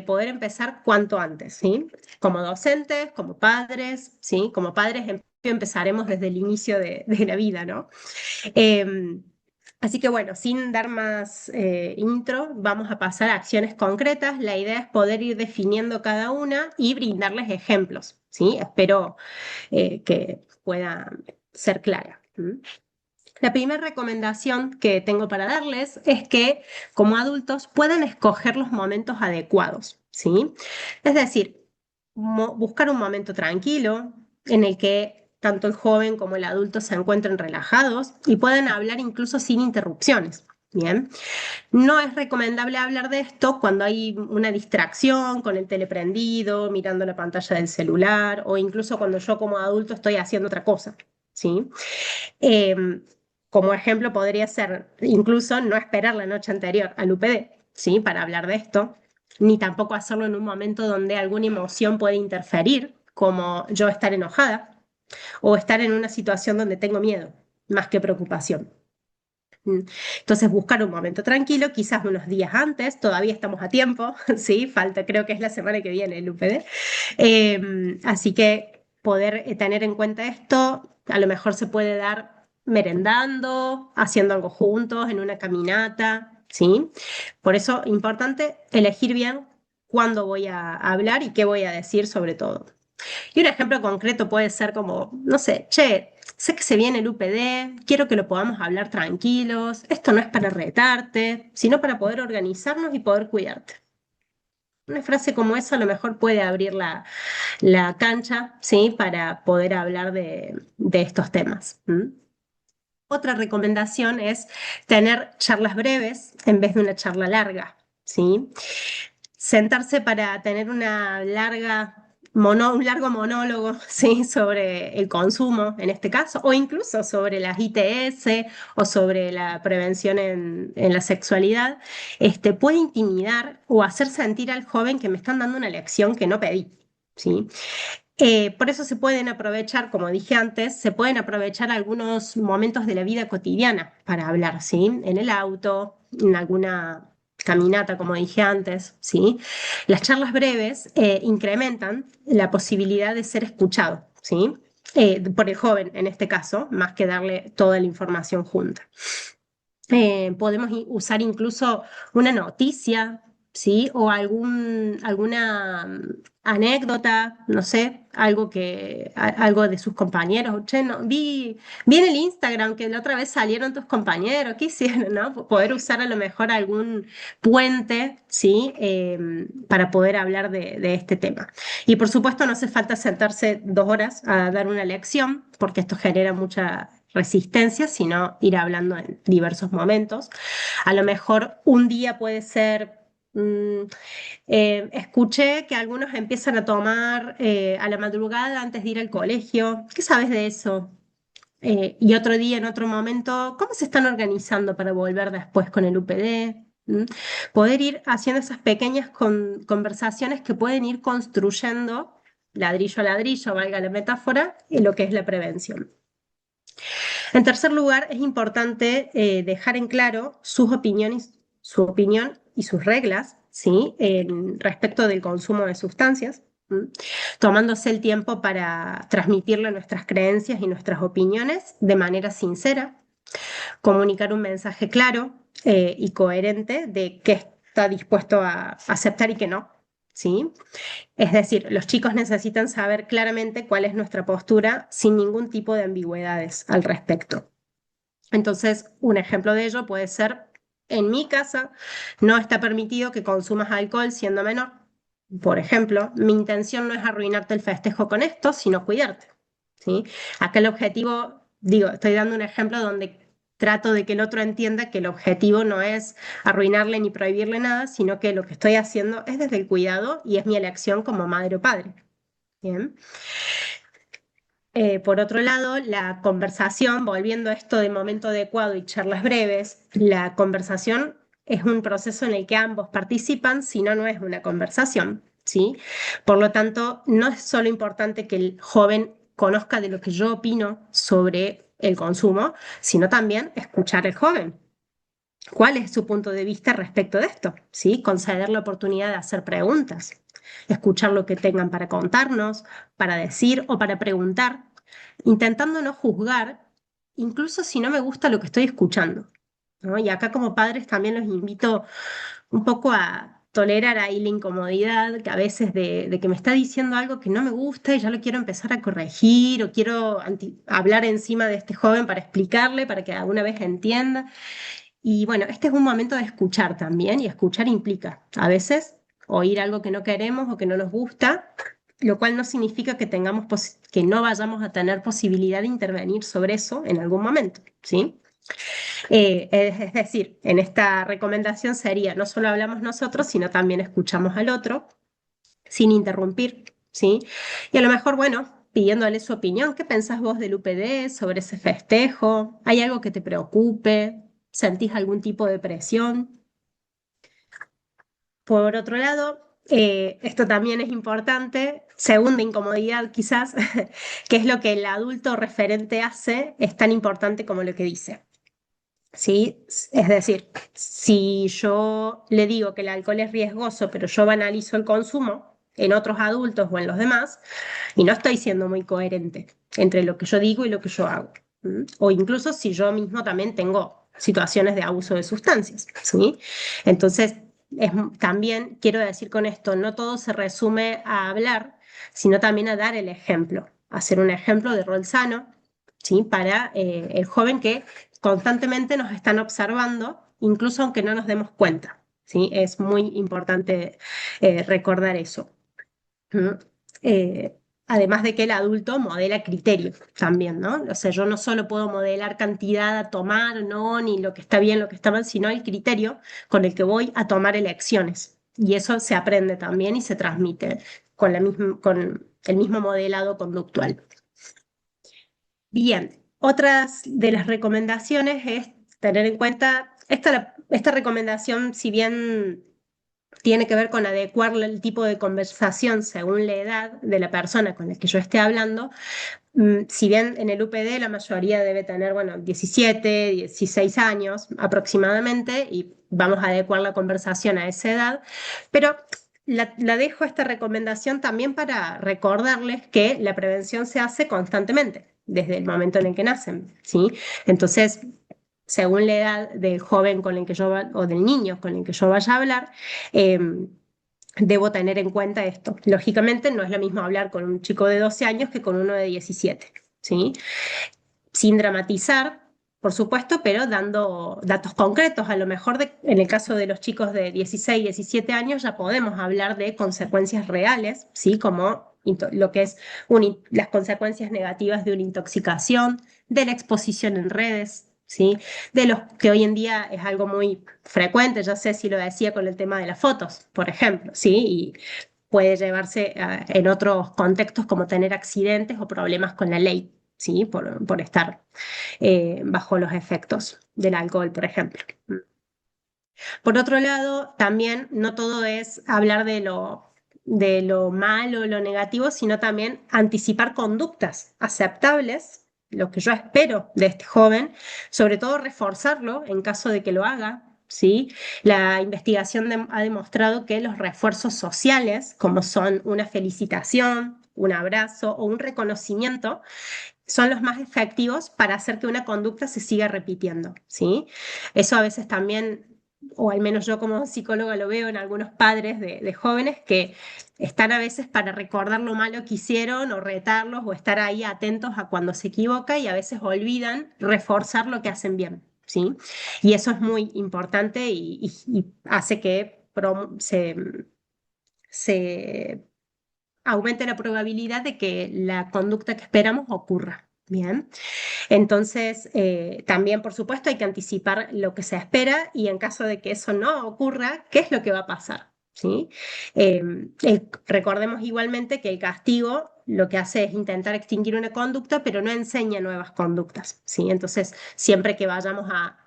Poder empezar cuanto antes, ¿sí? Como docentes, como padres, ¿sí? Como padres empezaremos desde el inicio de la vida, ¿no? Em, Así que bueno, sin dar más intro, vamos a pasar a acciones concretas. La idea es poder ir definiendo cada una y brindarles ejemplos, ¿sí? Espero que pueda ser clara. ¿Mm? La primera recomendación que tengo para darles es que como adultos puedan escoger los momentos adecuados, ¿sí? Es decir, buscar un momento tranquilo en el que tanto el joven como el adulto se encuentren relajados y puedan hablar incluso sin interrupciones. Bien, no es recomendable hablar de esto cuando hay una distracción con el teleprendido, mirando la pantalla del celular o incluso cuando yo como adulto estoy haciendo otra cosa, ¿sí? Eh, Como ejemplo podría ser incluso no esperar la noche anterior al UPD, ¿sí? Para hablar de esto, ni tampoco hacerlo en un momento donde alguna emoción puede interferir, como yo estar enojada o estar en una situación donde tengo miedo, más que preocupación. Entonces, buscar un momento tranquilo, quizás unos días antes, todavía estamos a tiempo, ¿sí? Falta, creo que es la semana que viene el UPD. Así que poder tener en cuenta esto, a lo mejor se puede dar merendando, haciendo algo juntos, en una caminata, ¿sí? Por eso, importante elegir bien cuándo voy a hablar y qué voy a decir sobre todo. Y un ejemplo concreto puede ser como, no sé, che, sé que se viene el UPD, quiero que lo podamos hablar tranquilos, esto no es para retarte, sino para poder organizarnos y poder cuidarte. Una frase como esa a lo mejor puede abrir la cancha, ¿sí? Para poder hablar de estos temas. ¿M? Otra recomendación es tener charlas breves en vez de una charla larga, ¿sí? Sentarse para tener un largo monólogo, ¿sí? Sobre el consumo, en este caso, o incluso sobre las ITS o sobre la prevención en la sexualidad, puede intimidar o hacer sentir al joven que me están dando una lección que no pedí, ¿sí? Por eso se pueden aprovechar, como dije antes, se pueden aprovechar algunos momentos de la vida cotidiana para hablar, ¿sí? En el auto, en alguna caminata, como dije antes, ¿sí? Las charlas breves incrementan la posibilidad de ser escuchado, ¿sí? Por el joven en este caso, más que darle toda la información junta. Podemos usar incluso una noticia, ¿sí? O alguna anécdota, no sé, algo de sus compañeros. Che, no, vi en el Instagram que la otra vez salieron tus compañeros, ¿qué hicieron, no? Poder usar a lo mejor algún puente, ¿sí? Para poder hablar de este tema. Y por supuesto no hace falta sentarse 2 horas a dar una lección, porque esto genera mucha resistencia, sino ir hablando en diversos momentos. A lo mejor un día puede ser, escuché que algunos empiezan a tomar a la madrugada antes de ir al colegio. ¿Qué sabes de eso? Y otro día, en otro momento, ¿cómo se están organizando para volver después con el UPD? ¿Mm? Poder ir haciendo esas pequeñas conversaciones que pueden ir construyendo ladrillo a ladrillo, valga la metáfora, en lo que es la prevención. En tercer lugar, es importante dejar en claro sus opiniones, su opinión y sus reglas, ¿sí? Respecto del consumo de sustancias, ¿m? Tomándose el tiempo para transmitirle nuestras creencias y nuestras opiniones de manera sincera, comunicar un mensaje claro y coherente de qué está dispuesto a aceptar y qué no, ¿sí? Es decir, los chicos necesitan saber claramente cuál es nuestra postura sin ningún tipo de ambigüedades al respecto. Entonces, un ejemplo de ello puede ser, en mi casa no está permitido que consumas alcohol siendo menor. Por ejemplo, mi intención no es arruinarte el festejo con esto, sino cuidarte, ¿sí? Acá el objetivo, digo, estoy dando un ejemplo donde trato de que el otro entienda que el objetivo no es arruinarle ni prohibirle nada, sino que lo que estoy haciendo es desde el cuidado y es mi elección como madre o padre. Bien. Por otro lado, la conversación, volviendo a esto de momento adecuado y charlas breves, la conversación es un proceso en el que ambos participan, si no, no es una conversación, ¿sí? Por lo tanto, no es solo importante que el joven conozca de lo que yo opino sobre el consumo, sino también escuchar al joven. ¿Cuál es su punto de vista respecto de esto? ¿Sí? Conceder la oportunidad de hacer preguntas, escuchar lo que tengan para contarnos, para decir o para preguntar, intentando no juzgar, incluso si no me gusta lo que estoy escuchando, ¿no? Y acá como padres también los invito un poco a tolerar ahí la incomodidad que a veces de que me está diciendo algo que no me gusta y ya lo quiero empezar a corregir o quiero hablar encima de este joven para explicarle, para que alguna vez entienda. Y bueno, este es un momento de escuchar también, y escuchar implica a veces oír algo que no queremos o que no nos gusta, lo cual no significa que que no vayamos a tener posibilidad de intervenir sobre eso en algún momento, ¿sí? Es decir, en esta recomendación sería, no solo hablamos nosotros, sino también escuchamos al otro sin interrumpir, ¿sí? Y a lo mejor, bueno, pidiéndole su opinión, ¿qué pensás vos del UPD sobre ese festejo? ¿Hay algo que te preocupe? ¿Sentís algún tipo de presión? Por otro lado, esto también es importante, segunda incomodidad quizás, que es lo que el adulto referente hace, es tan importante como lo que dice. ¿Sí? Es decir, si yo le digo que el alcohol es riesgoso, pero yo banalizo el consumo en otros adultos o en los demás, y no estoy siendo muy coherente entre lo que yo digo y lo que yo hago. ¿Mm? O incluso si yo mismo también tengo situaciones de abuso de sustancias, ¿sí? Entonces, también quiero decir con esto, no todo se resume a hablar, sino también a dar el ejemplo, hacer un ejemplo de rol sano, ¿sí? Para el joven que constantemente nos están observando, incluso aunque no nos demos cuenta, ¿sí? Es muy importante recordar eso. ¿Mm? Eh, Además de que el adulto modela criterio también, ¿no? O sea, yo no solo puedo modelar cantidad a tomar, no, ni lo que está bien, lo que está mal, sino el criterio con el que voy a tomar elecciones. Y eso se aprende también y se transmite con con el mismo modelado conductual. Bien, otras de las recomendaciones es tener en cuenta, esta recomendación, si bien tiene que ver con adecuar el tipo de conversación según la edad de la persona con la que yo esté hablando, si bien en el UPD la mayoría debe tener, bueno, 17, 16 años aproximadamente, y vamos a adecuar la conversación a esa edad, pero la dejo esta recomendación también para recordarles que la prevención se hace constantemente, desde el momento en el que nacen, ¿sí? Entonces, según la edad del joven con el que o del niño con el que yo vaya a hablar, debo tener en cuenta esto. Lógicamente no es lo mismo hablar con un chico de 12 años que con uno de 17, ¿sí? Sin dramatizar, por supuesto, pero dando datos concretos. A lo mejor en el caso de los chicos de 16, 17 años ya podemos hablar de consecuencias reales, ¿sí? Como lo que es las consecuencias negativas de una intoxicación, de la exposición en redes, ¿sí? De los que hoy en día es algo muy frecuente, ya sé si lo decía con el tema de las fotos, por ejemplo, ¿sí? Y puede llevarse en otros contextos como tener accidentes o problemas con la ley, ¿sí? Por estar bajo los efectos del alcohol, por ejemplo. Por otro lado, también no todo es hablar de lo malo, lo negativo, sino también anticipar conductas aceptables, lo que yo espero de este joven, sobre todo reforzarlo en caso de que lo haga. ¿Sí? La investigación ha demostrado que los refuerzos sociales, como son una felicitación, un abrazo o un reconocimiento, son los más efectivos para hacer que una conducta se siga repitiendo, ¿sí? Eso a veces también o al menos yo como psicóloga lo veo en algunos padres de jóvenes que están a veces para recordar lo malo que hicieron o retarlos o estar ahí atentos a cuando se equivoca y a veces olvidan reforzar lo que hacen bien, ¿sí? Y eso es muy importante y hace que se aumente la probabilidad de que la conducta que esperamos ocurra. Bien, entonces también por supuesto hay que anticipar lo que se espera y en caso de que eso no ocurra, ¿qué es lo que va a pasar? ¿Sí? Recordemos igualmente que el castigo lo que hace es intentar extinguir una conducta, pero no enseña nuevas conductas. ¿Sí? Entonces, siempre que vayamos a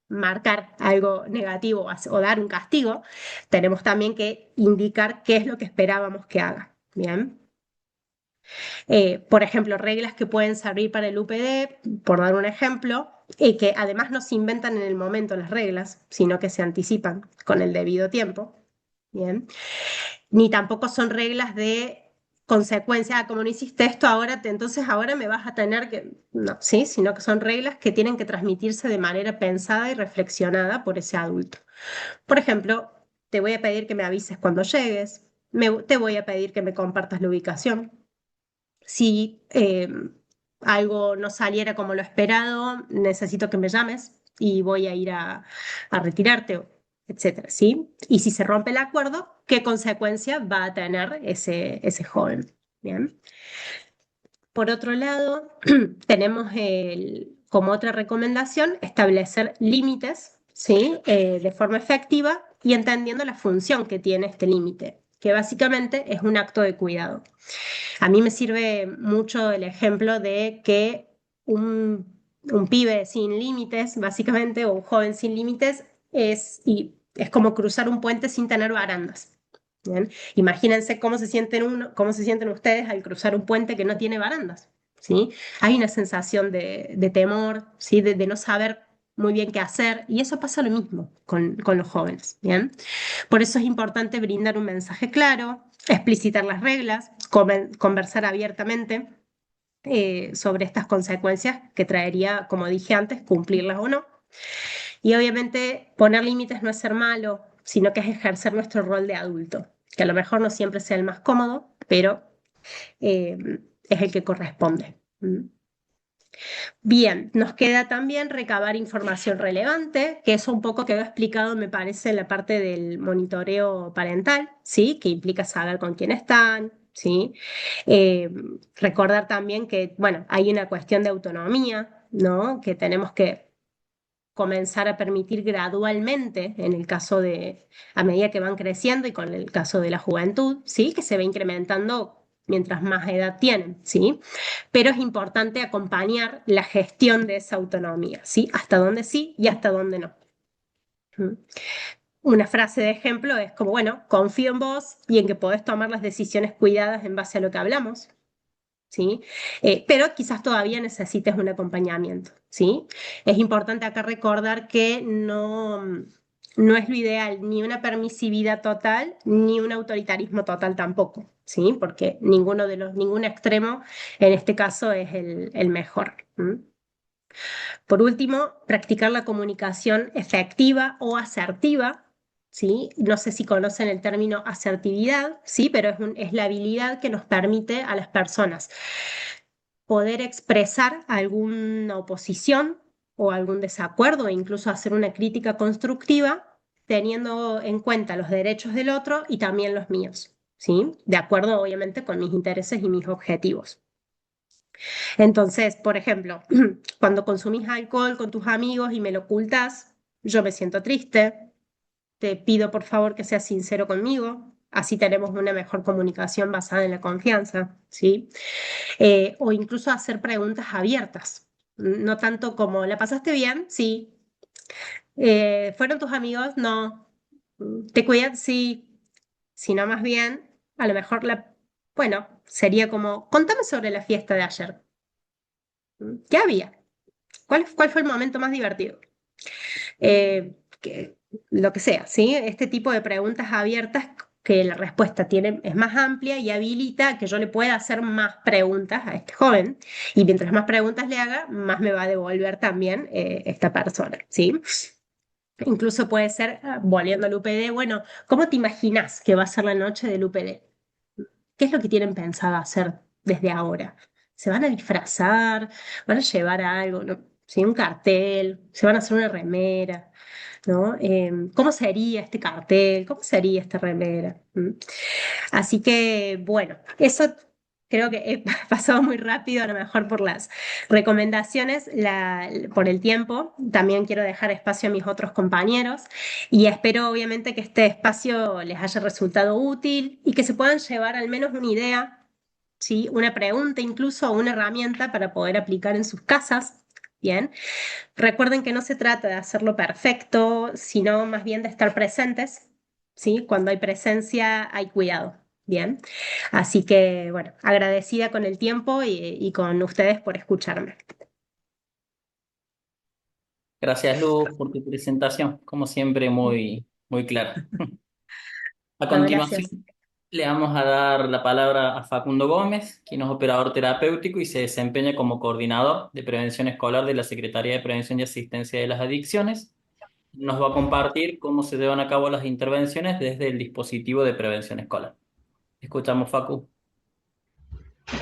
marcar algo negativo o dar un castigo, tenemos también que indicar qué es lo que esperábamos que haga. Bien. Por ejemplo, reglas que pueden servir para el UPD, por dar un ejemplo, y que además no se inventan en el momento las reglas, sino que se anticipan con el debido tiempo. Bien. Ni tampoco son reglas de consecuencia, como no hiciste esto, entonces ahora me vas a tener que... No, ¿sí? Sino que son reglas que tienen que transmitirse de manera pensada y reflexionada por ese adulto. Por ejemplo, te voy a pedir que me avises cuando llegues, te voy a pedir que me compartas la ubicación. Si algo no saliera como lo esperado, necesito que me llames y voy a ir a retirarte, etcétera, ¿sí? Y si se rompe el acuerdo, ¿qué consecuencia va a tener ese joven? Bien. Por otro lado, tenemos como otra recomendación establecer límites, ¿sí? De forma efectiva y entendiendo la función que tiene este límite, que básicamente es un acto de cuidado. A mí me sirve mucho el ejemplo de que un pibe sin límites, básicamente, o un joven sin límites, es como cruzar un puente sin tener barandas. ¿Bien? Imagínense cómo se sienten ustedes al cruzar un puente que no tiene barandas. ¿Sí? Hay una sensación de temor, ¿sí? De no saber muy bien qué hacer, y eso pasa lo mismo con los jóvenes. ¿Bien? Por eso es importante brindar un mensaje claro, explicitar las reglas, conversar abiertamente sobre estas consecuencias que traería, como dije antes, cumplirlas o no. Y obviamente poner límites no es ser malo, sino que es ejercer nuestro rol de adulto, que a lo mejor no siempre sea el más cómodo, pero eh, es el que corresponde. Bien, nos queda también recabar información relevante, que eso un poco quedó explicado, me parece, en la parte del monitoreo parental, ¿sí? Que implica saber con quién están, ¿sí? Eh, Recordar también que, bueno, hay una cuestión de autonomía, ¿no? Que tenemos que comenzar a permitir gradualmente, en el caso a medida que van creciendo y con el caso de la juventud, ¿sí? Que se va incrementando mientras más edad tienen, ¿sí? Pero es importante acompañar la gestión de esa autonomía, ¿sí? Hasta dónde sí y hasta dónde no. ¿Mm? Una frase de ejemplo es como, bueno, confío en vos y en que podés tomar las decisiones cuidadas en base a lo que hablamos, ¿sí? Pero quizás todavía necesites un acompañamiento, ¿sí? Es importante acá recordar que no es lo ideal ni una permisividad total ni un autoritarismo total tampoco, ¿sí? Porque ningún extremo en este caso es el mejor. Por último, practicar la comunicación efectiva o asertiva. ¿Sí? No sé si conocen el término asertividad, ¿sí? Pero es la habilidad que nos permite a las personas poder expresar alguna oposición o algún desacuerdo e incluso hacer una crítica constructiva teniendo en cuenta los derechos del otro y también los míos, ¿sí? De acuerdo, obviamente, con mis intereses y mis objetivos. Entonces, por ejemplo, cuando consumís alcohol con tus amigos y me lo ocultas, yo me siento triste, te pido por favor que seas sincero conmigo, así tenemos una mejor comunicación basada en la confianza, ¿sí? O incluso hacer preguntas abiertas, no tanto como, ¿la pasaste bien? Sí. ¿Fueron tus amigos? No. ¿Te cuidan? Sí. Sino más bien, a lo mejor bueno, sería como, contame sobre la fiesta de ayer. ¿Qué había? ¿Cuál fue el momento más divertido? Lo que sea, ¿sí? Este tipo de preguntas abiertas que la respuesta es más amplia y habilita que yo le pueda hacer más preguntas a este joven. Y mientras más preguntas le haga, más me va a devolver también esta persona, ¿sí? Incluso puede ser, volviendo al UPD, bueno, ¿cómo te imaginas que va a ser la noche del UPD? ¿Qué es lo que tienen pensado hacer desde ahora? ¿Se van a disfrazar? ¿Van a llevar algo? ¿No? ¿Sí? Un cartel, se van a hacer una remera, ¿no? ¿Cómo sería este cartel? ¿Cómo sería esta remera? Así que, bueno, eso creo que he pasado muy rápido, a lo mejor por las recomendaciones, por el tiempo. También quiero dejar espacio a mis otros compañeros y espero obviamente que este espacio les haya resultado útil y que se puedan llevar al menos una idea, ¿sí? Una pregunta incluso o una herramienta para poder aplicar en sus casas. Bien, recuerden que no se trata de hacerlo perfecto, sino más bien de estar presentes, ¿sí? Cuando hay presencia hay cuidado. Bien, así que bueno, agradecida con el tiempo y con ustedes por escucharme. Gracias, Luz, por tu presentación, como siempre, muy, muy clara. A No, continuación, gracias. le vamos a dar la palabra a Facundo Gómez, quien es operador terapéutico y se desempeña como coordinador de prevención escolar de la Secretaría de Prevención y Asistencia de las Adicciones. Nos va a compartir cómo se llevan a cabo las intervenciones desde el dispositivo de prevención escolar. Escuchamos, Facu.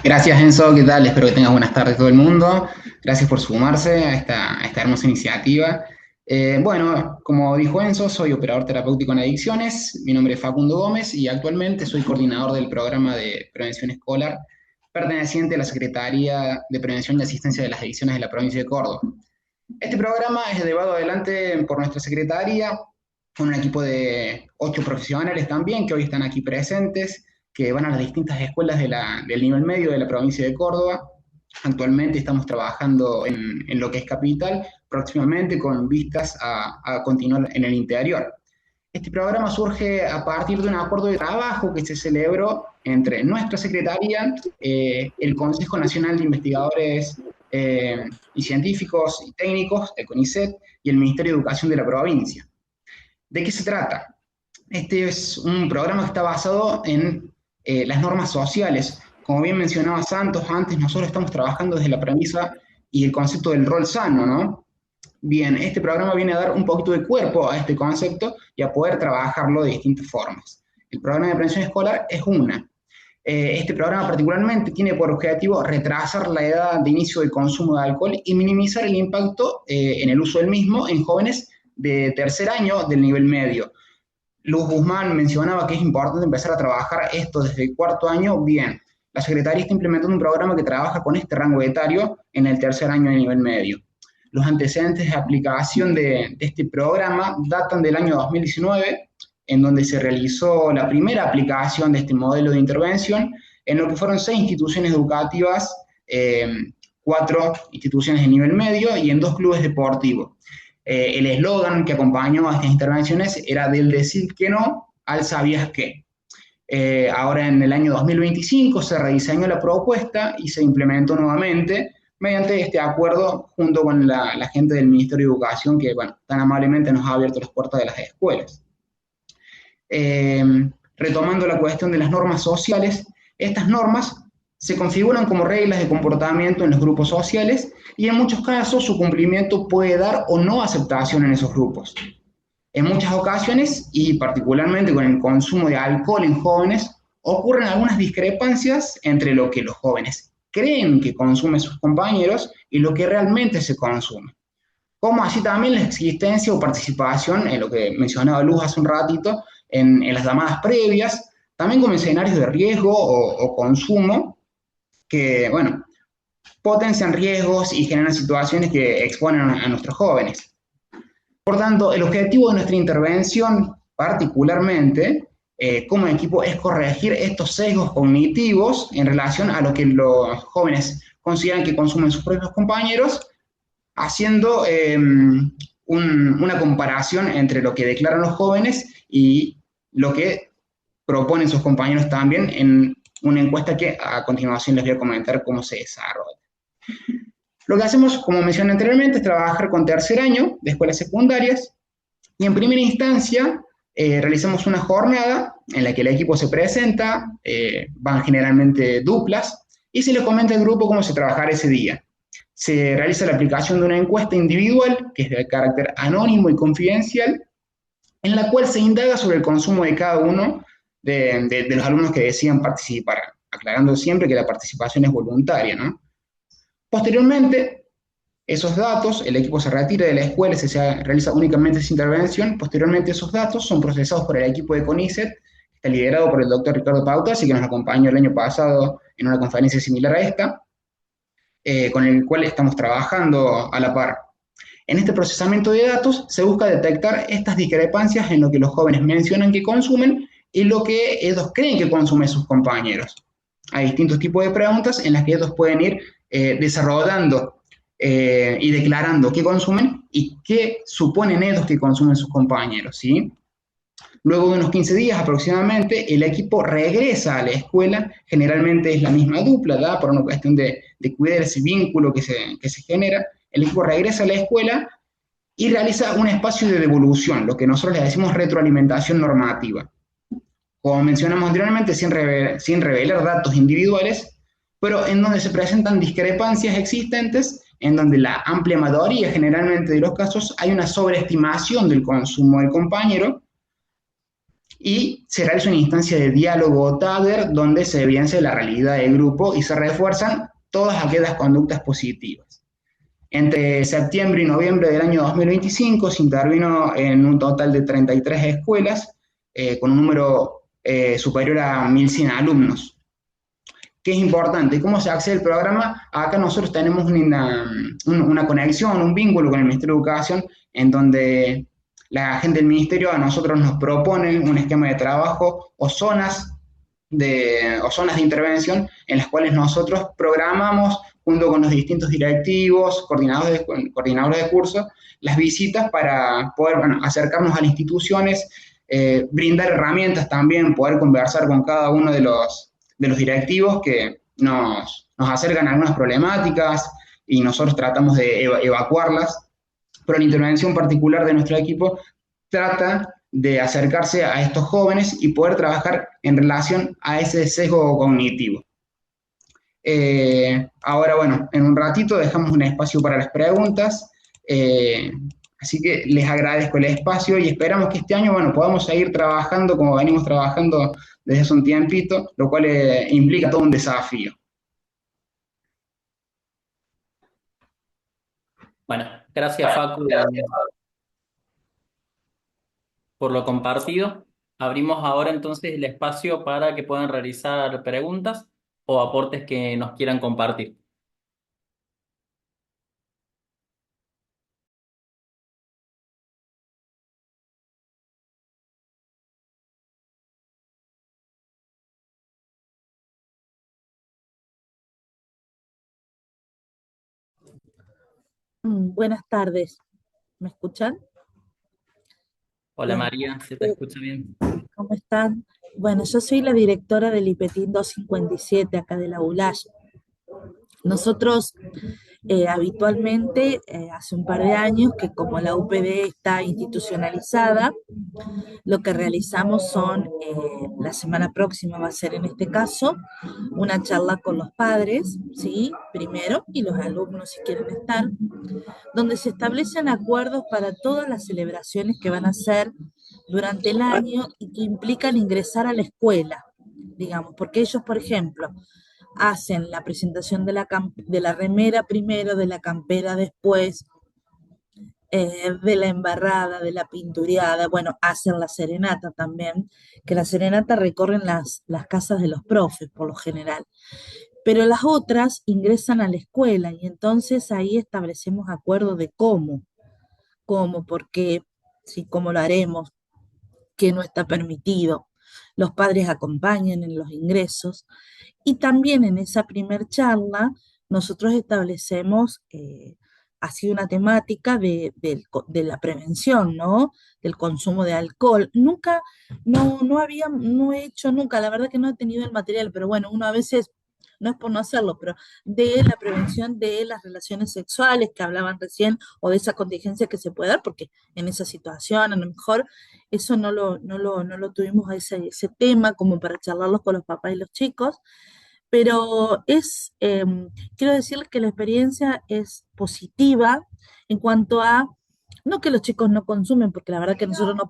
Gracias, Enzo. ¿Qué tal? Espero que tengas buenas tardes todo el mundo. Gracias por sumarse a esta hermosa iniciativa. Bueno, como dijo Enzo, soy operador terapéutico en adicciones. Mi nombre es Facundo Gómez y actualmente soy coordinador del programa de prevención escolar perteneciente a la Secretaría de Prevención y Asistencia de las Adicciones de la provincia de Córdoba. Este programa es llevado adelante por nuestra secretaría con un equipo de 8 profesionales también que hoy están aquí presentes, que van a las distintas escuelas del nivel medio de la provincia de Córdoba. Actualmente estamos trabajando en lo que es capital, próximamente con vistas a continuar en el interior. Este programa surge a partir de un acuerdo de trabajo que se celebró entre nuestra secretaría, el Consejo Nacional de Investigadores y Científicos y Técnicos, el CONICET, y el Ministerio de Educación de la provincia. ¿De qué se trata? Este es un programa que está basado en las normas sociales. Como bien mencionaba Santos antes, nosotros estamos trabajando desde la premisa y el concepto del rol sano, ¿no? Bien, este programa viene a dar un poquito de cuerpo a este concepto y a poder trabajarlo de distintas formas. El programa de prevención escolar es una. Este programa particularmente tiene por objetivo retrasar la edad de inicio de consumo de alcohol y minimizar el impacto en el uso del mismo en jóvenes de tercer año del nivel medio. Luz Guzmán mencionaba que es importante empezar a trabajar esto desde el cuarto año. Bien, la Secretaría está implementando un programa que trabaja con este rango etario en el tercer año de nivel medio. Los antecedentes de aplicación de este programa datan del año 2019, en donde se realizó la primera aplicación de este modelo de intervención, en lo que fueron 6 instituciones educativas, 4 instituciones de nivel medio y en 2 clubes deportivos. El eslogan que acompañó a estas intervenciones era del decir que no al sabías qué. Ahora en el año 2025 se rediseñó la propuesta y se implementó nuevamente mediante este acuerdo junto con la gente del Ministerio de Educación que, bueno, tan amablemente nos ha abierto las puertas de las escuelas. Retomando la cuestión de las normas sociales, estas normas se configuran como reglas de comportamiento en los grupos sociales y en muchos casos su cumplimiento puede dar o no aceptación en esos grupos. En muchas ocasiones, y particularmente con el consumo de alcohol en jóvenes, ocurren algunas discrepancias entre lo que los jóvenes creen que consumen sus compañeros y lo que realmente se consume. Como así también la existencia o participación, en lo que mencionaba Luz hace un ratito, en las llamadas previas, también como escenarios de riesgo o consumo que, bueno, potencian riesgos y generan situaciones que exponen a nuestros jóvenes. Por tanto, el objetivo de nuestra intervención, particularmente, como equipo, es corregir estos sesgos cognitivos en relación a lo que los jóvenes consideran que consumen sus propios compañeros, haciendo una comparación entre lo que declaran los jóvenes y lo que proponen sus compañeros también en una encuesta que a continuación les voy a comentar cómo se desarrolla. Lo que hacemos, como mencioné anteriormente, es trabajar con tercer año de escuelas secundarias y en primera instancia realizamos una jornada en la que el equipo se presenta, van generalmente duplas, y se le comenta al grupo cómo se trabajará ese día. se realiza la aplicación de una encuesta individual, que es de carácter anónimo y confidencial, en la cual se indaga sobre el consumo de cada uno de los alumnos que decidan participar, aclarando siempre que la participación es voluntaria, ¿no? Posteriormente, esos datos, el equipo se retira de la escuela, realiza únicamente esa intervención. Posteriormente, esos datos son procesados por el equipo de CONICET, que está liderado por el doctor Ricardo Pautas, y que nos acompañó el año pasado en una conferencia similar a esta, con el cual estamos trabajando a la par. En este procesamiento de datos se busca detectar estas discrepancias en lo que los jóvenes mencionan que consumen y lo que ellos creen que consumen sus compañeros. Hay distintos tipos de preguntas en las que ellos pueden ir desarrollando y declarando qué consumen y qué suponen ellos que consumen sus compañeros, ¿sí? Luego de unos 15 días aproximadamente, el equipo regresa a la escuela, generalmente es la misma dupla, ¿verdad? Por una cuestión de cuidar ese vínculo que se genera. El equipo regresa a la escuela y realiza un espacio de devolución, lo que nosotros le decimos retroalimentación normativa. Como mencionamos anteriormente, sin revelar datos individuales, pero en donde se presentan discrepancias existentes, en donde la amplia mayoría, generalmente de los casos, hay una sobreestimación del consumo del compañero, y se realiza una instancia de diálogo TADER donde se evidencia la realidad del grupo y se refuerzan todas aquellas conductas positivas. Entre septiembre y noviembre del año 2025 se intervino en un total de 33 escuelas con un número superior a 1.100 alumnos. ¿Qué es importante? ¿Cómo se accede al programa? Acá nosotros tenemos una conexión, un vínculo con el Ministerio de Educación, en donde la gente del Ministerio a nosotros nos propone un esquema de trabajo o zonas de intervención en las cuales nosotros programamos junto con los distintos directivos, coordinadores de curso, las visitas para poder acercarnos a las instituciones, brindar herramientas también, poder conversar con cada uno de los directivos que nos acercan a algunas problemáticas y nosotros tratamos de evacuarlas, pero la intervención particular de nuestro equipo trata de acercarse a estos jóvenes y poder trabajar en relación a ese sesgo cognitivo. Ahora, bueno, en un ratito dejamos un espacio para las preguntas, así que les agradezco el espacio y esperamos que este año, bueno, podamos seguir trabajando como venimos trabajando desde hace un tiempito, lo cual implica todo un desafío. Bueno, gracias Facu por lo compartido. Abrimos ahora entonces el espacio para que puedan realizar preguntas o aportes que nos quieran compartir. Buenas tardes, ¿me escuchan? Hola Bueno, María, ¿se te escucha bien? ¿cómo están? Bueno, yo soy la directora del IPETIN 257 acá de la ULASH. Nosotros habitualmente, hace un par de años, que como la UPD está institucionalizada, lo que realizamos son, la semana próxima va a ser en este caso, una charla con los padres, ¿sí? Primero, y los alumnos si quieren estar, donde se establecen acuerdos para todas las celebraciones que van a hacer durante el año y que implican ingresar a la escuela, digamos, porque ellos, por ejemplo, hacen la presentación de la remera primero, de la campera después, de la embarrada, de la pintureada, bueno, hacen la serenata también, que la serenata recorren las casas de los profes por lo general, pero las otras ingresan a la escuela y entonces ahí establecemos acuerdos de cómo, por qué, sí, cómo lo haremos, qué no está permitido. Los padres acompañan en los ingresos y también en esa primer charla nosotros establecemos así una temática de la prevención, ¿no? Del consumo de alcohol. Nunca, no he hecho nunca, la verdad que no he tenido el material, pero bueno, uno a veces, no es por no hacerlo, pero de la prevención de las relaciones sexuales que hablaban recién, o de esa contingencia que se puede dar, porque en esa situación a lo mejor eso no lo tuvimos ese tema como para charlarlos con los papás y los chicos, pero quiero decirles que la experiencia es positiva en cuanto a, no que los chicos no consumen, porque la verdad que nosotros no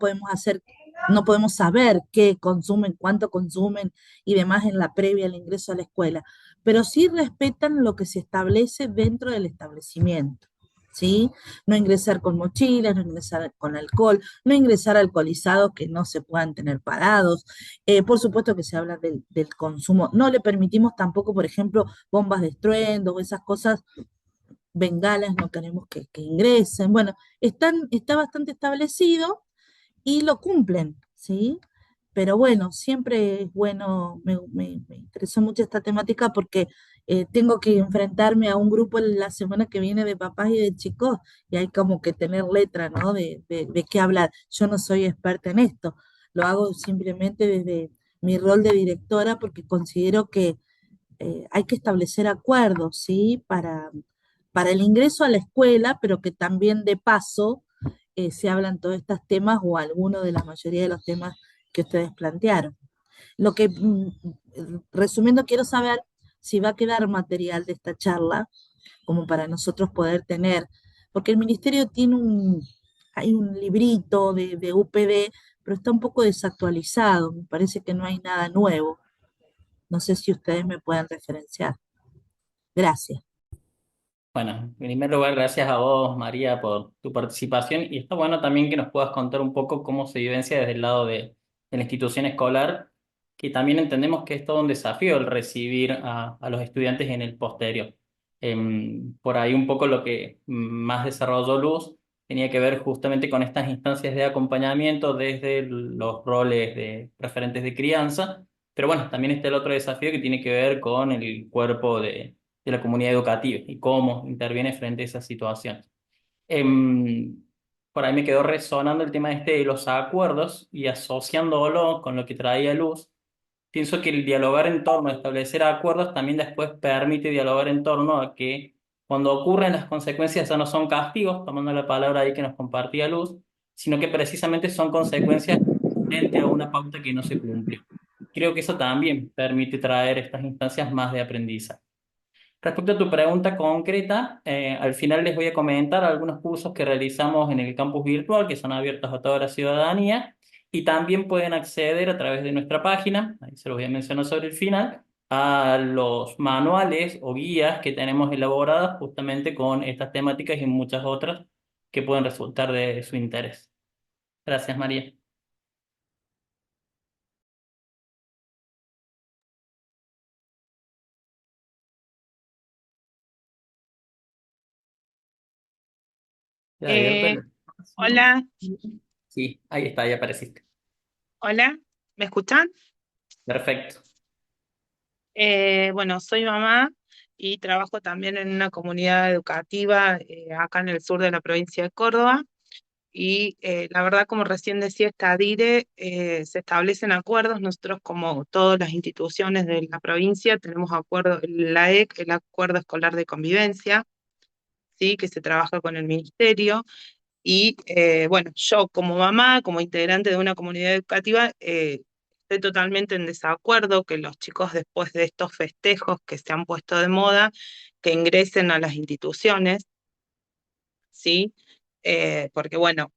podemos saber qué consumen, cuánto consumen y demás en la previa al ingreso a la escuela, pero sí respetan lo que se establece dentro del establecimiento. ¿Sí? No ingresar con mochilas, no ingresar con alcohol, no ingresar alcoholizados que no se puedan tener parados. Por supuesto que se habla del consumo. No le permitimos tampoco, por ejemplo, bombas de estruendo o esas cosas, bengalas, no queremos que ingresen. Bueno, está bastante establecido y lo cumplen, ¿sí? Pero bueno, siempre es bueno, me interesó mucho esta temática porque tengo que enfrentarme a un grupo la semana que viene de papás y de chicos y hay como que tener letra, ¿no? De qué hablar. Yo no soy experta en esto, lo hago simplemente desde mi rol de directora porque considero que hay que establecer acuerdos, ¿sí? Para el ingreso a la escuela, pero que también de paso se hablan todos estos temas o alguno de la mayoría de los temas que ustedes plantearon. Lo que, resumiendo, quiero saber si va a quedar material de esta charla, como para nosotros poder tener, porque el ministerio tiene hay un librito de UPD, pero está un poco desactualizado, me parece que no hay nada nuevo. No sé si ustedes me pueden referenciar. Gracias. Bueno, en primer lugar, gracias a vos, María, por tu participación. Y está bueno también que nos puedas contar un poco cómo se vivencia desde el lado de la institución escolar, que también entendemos que es todo un desafío el recibir a los estudiantes en el posterior. Por ahí un poco lo que más desarrolló Luz tenía que ver justamente con estas instancias de acompañamiento desde los roles de referentes de crianza. Pero bueno, también está el otro desafío que tiene que ver con el cuerpo de la comunidad educativa y cómo interviene frente a esa situación. Em, por ahí me quedó resonando el tema este de los acuerdos y asociándolo con lo que traía Luz. Pienso que el dialogar en torno a establecer acuerdos también después permite dialogar en torno a que cuando ocurren las consecuencias ya no son castigos, tomando la palabra ahí que nos compartía Luz, sino que precisamente son consecuencias frente a una pauta que no se cumplió. Creo que eso también permite traer estas instancias más de aprendizaje. Respecto a tu pregunta concreta, al final les voy a comentar algunos cursos que realizamos en el campus virtual que son abiertos a toda la ciudadanía y también pueden acceder a través de nuestra página, ahí se los voy a mencionar sobre el final, a los manuales o guías que tenemos elaboradas justamente con estas temáticas y muchas otras que pueden resultar de su interés. Gracias, María. ¿Ya abierto Eh, el espacio? hola, Sí, ahí está, ya apareciste. hola, ¿me escuchan? Perfecto. Bueno, soy mamá y trabajo también en una comunidad educativa acá en el sur de la provincia de Córdoba. Y la verdad, como recién decía esta DIRE, se establecen acuerdos. Nosotros, como todas las instituciones de la provincia, tenemos acuerdo, la EC, el Acuerdo Escolar de Convivencia, ¿sí? Que se trabaja con el ministerio. Y bueno, yo como mamá, como integrante de una comunidad educativa, estoy totalmente en desacuerdo que los chicos después de estos festejos que se han puesto de moda, que ingresen a las instituciones, ¿sí? Porque bueno,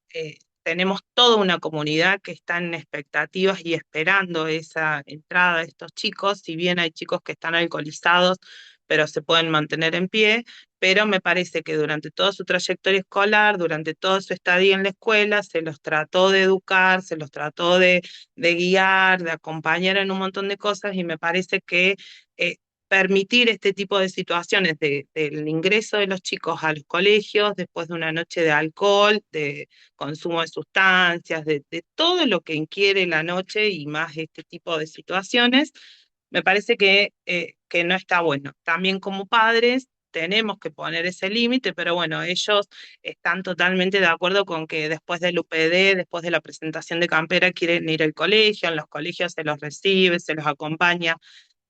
tenemos toda una comunidad que está en expectativas y esperando esa entrada de estos chicos, si bien hay chicos que están alcoholizados, pero se pueden mantener en pie, pero me parece que durante toda su trayectoria escolar, durante toda su estadía en la escuela, se los trató de educar, se los trató de guiar, de acompañar en un montón de cosas y me parece que eh, permitir este tipo de situaciones del ingreso de los chicos a los colegios después de una noche de alcohol, de consumo de sustancias, de todo lo que inquiere la noche y más este tipo de situaciones, me parece que no está bueno. También como padres tenemos que poner ese límite, pero bueno, ellos están totalmente de acuerdo con que después del UPD, después de la presentación de campera, quieren ir al colegio, en los colegios se los recibe, se los acompaña.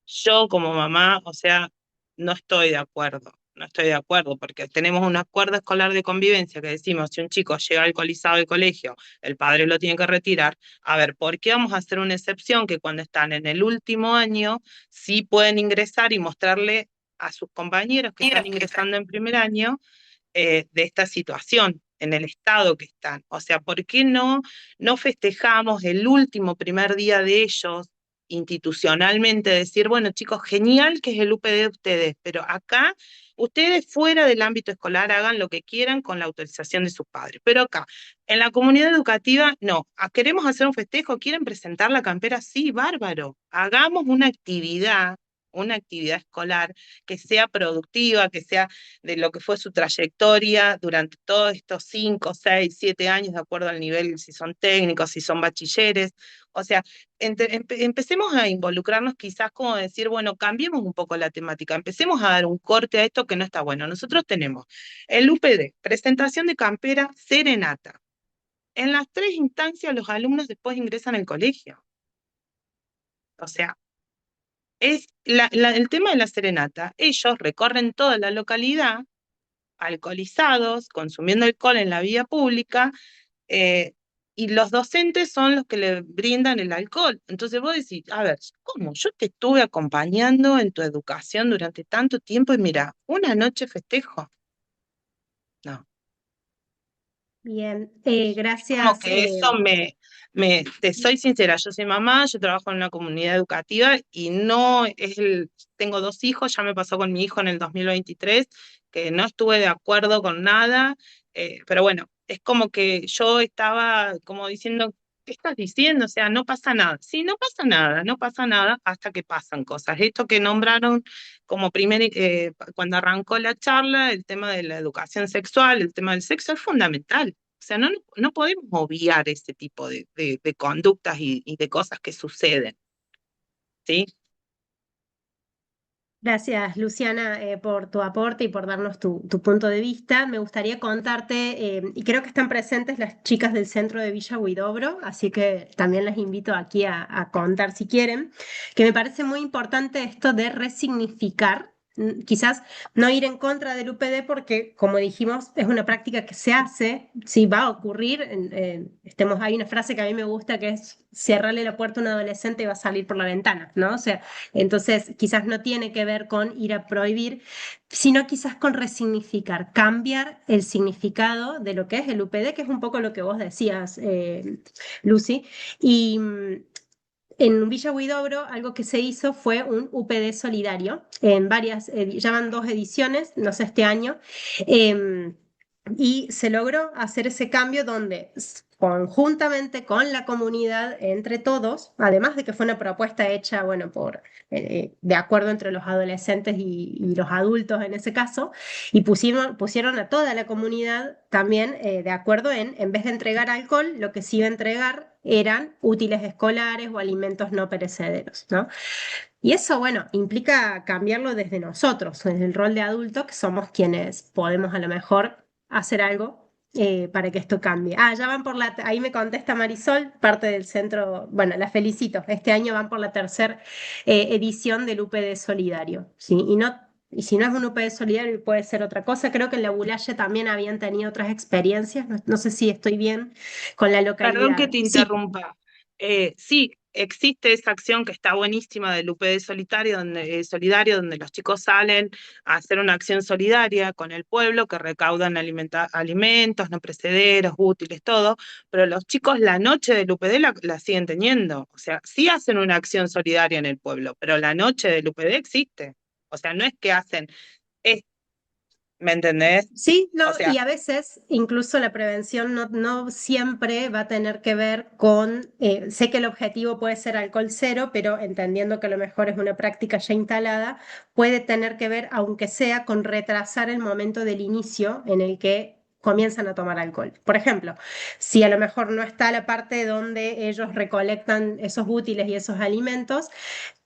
Yo como mamá, o sea, no estoy de acuerdo. no estoy de acuerdo, porque tenemos un acuerdo escolar de convivencia que decimos, si un chico llega alcoholizado al colegio, el padre lo tiene que retirar. A ver, ¿por qué vamos a hacer una excepción que cuando están en el último año sí pueden ingresar y mostrarle a sus compañeros que están ingresando en primer año de esta situación, en el estado que están? O sea, ¿por qué no festejamos el último primer día de ellos institucionalmente? Decir, bueno, chicos, genial que es el UPD de ustedes, pero acá ustedes fuera del ámbito escolar hagan lo que quieran con la autorización de sus padres. Pero acá, en la comunidad educativa, no. ¿Queremos hacer un festejo? ¿Quieren presentar la campera? Sí, bárbaro. Hagamos una actividad escolar que sea productiva, que sea de lo que fue su trayectoria durante todos estos 5, 6, 7 años, de acuerdo al nivel, si son técnicos, si son bachilleres. O sea, empecemos a involucrarnos quizás como decir, bueno, cambiemos un poco la temática, empecemos a dar un corte a esto que no está bueno. Nosotros tenemos el UPD, presentación de campera, serenata. En las 3 instancias los alumnos después ingresan al colegio. O sea, el tema de la serenata. Ellos recorren toda la localidad alcoholizados, consumiendo alcohol en la vía pública, y los docentes son los que le brindan el alcohol. Entonces vos decís, a ver, ¿cómo? Yo te estuve acompañando en tu educación durante tanto tiempo y mira, una noche festejo. No. Bien, Como gracias. que eso te soy sincera, yo soy mamá, yo trabajo en una comunidad educativa y no es tengo 2 hijos, ya me pasó con mi hijo en el 2023, que no estuve de acuerdo con nada, pero bueno, es como que yo estaba como diciendo, ¿qué estás diciendo? O sea, no pasa nada. Sí, no pasa nada, no pasa nada hasta que pasan cosas. Esto que nombraron como cuando arrancó la charla, el tema de la educación sexual, el tema del sexo es fundamental. O sea, no podemos obviar ese tipo de conductas y de cosas que suceden, ¿sí? Gracias, Luciana, por tu aporte y por darnos tu punto de vista. Me gustaría contarte, y creo que están presentes las chicas del centro de Villa Huidobro, así que también las invito aquí a contar si quieren, que me parece muy importante esto de resignificar. Quizás no ir en contra del UPD porque, como dijimos, es una práctica que se hace, sí va a ocurrir. Hay una frase que a mí me gusta que es cerrarle la puerta a un adolescente y va a salir por la ventana, ¿no? O sea, entonces quizás no tiene que ver con ir a prohibir, sino quizás con resignificar, cambiar el significado de lo que es el UPD, que es un poco lo que vos decías, Lucy. Y en Villa Huidobro algo que se hizo fue un UPD solidario, en ya van 2 ediciones, no sé, este año, em, y se logró hacer ese cambio donde conjuntamente con la comunidad, entre todos, además de que fue una propuesta hecha, bueno, de acuerdo entre los adolescentes y los adultos en ese caso, y pusieron a toda la comunidad también de acuerdo en vez de entregar alcohol, lo que se iba a entregar eran útiles escolares o alimentos no perecederos, ¿no? Y eso, bueno, implica cambiarlo desde nosotros, desde el rol de adulto, que somos quienes podemos a lo mejor hacer algo para que esto cambie. Ya van ahí me contesta Marisol, parte del centro, bueno, la felicito, este año van por la 3ª edición del UPD Solidario, ¿sí? Y si no es un UPD Solidario, puede ser otra cosa. Creo que en la Bulaye también habían tenido otras experiencias, no sé si estoy bien con la Perdón que localidad. te Sí. interrumpa. Sí, existe esa acción que está buenísima del UPD solidario, donde los chicos salen a hacer una acción solidaria con el pueblo, que recaudan alimentos, no perecederos, útiles, todo, pero los chicos la noche del UPD la siguen teniendo. O sea, sí hacen una acción solidaria en el pueblo, pero la noche del UPD existe. O sea, no es que hacen, ¿me entendés? Sí, no, O sea, y a veces incluso la prevención no siempre va a tener que ver con, sé que el objetivo puede ser alcohol cero, pero entendiendo que a lo mejor es una práctica ya instalada, puede tener que ver, aunque sea, con retrasar el momento del inicio en el que comienzan a tomar alcohol. Por ejemplo, si a lo mejor no está la parte donde ellos recolectan esos útiles y esos alimentos,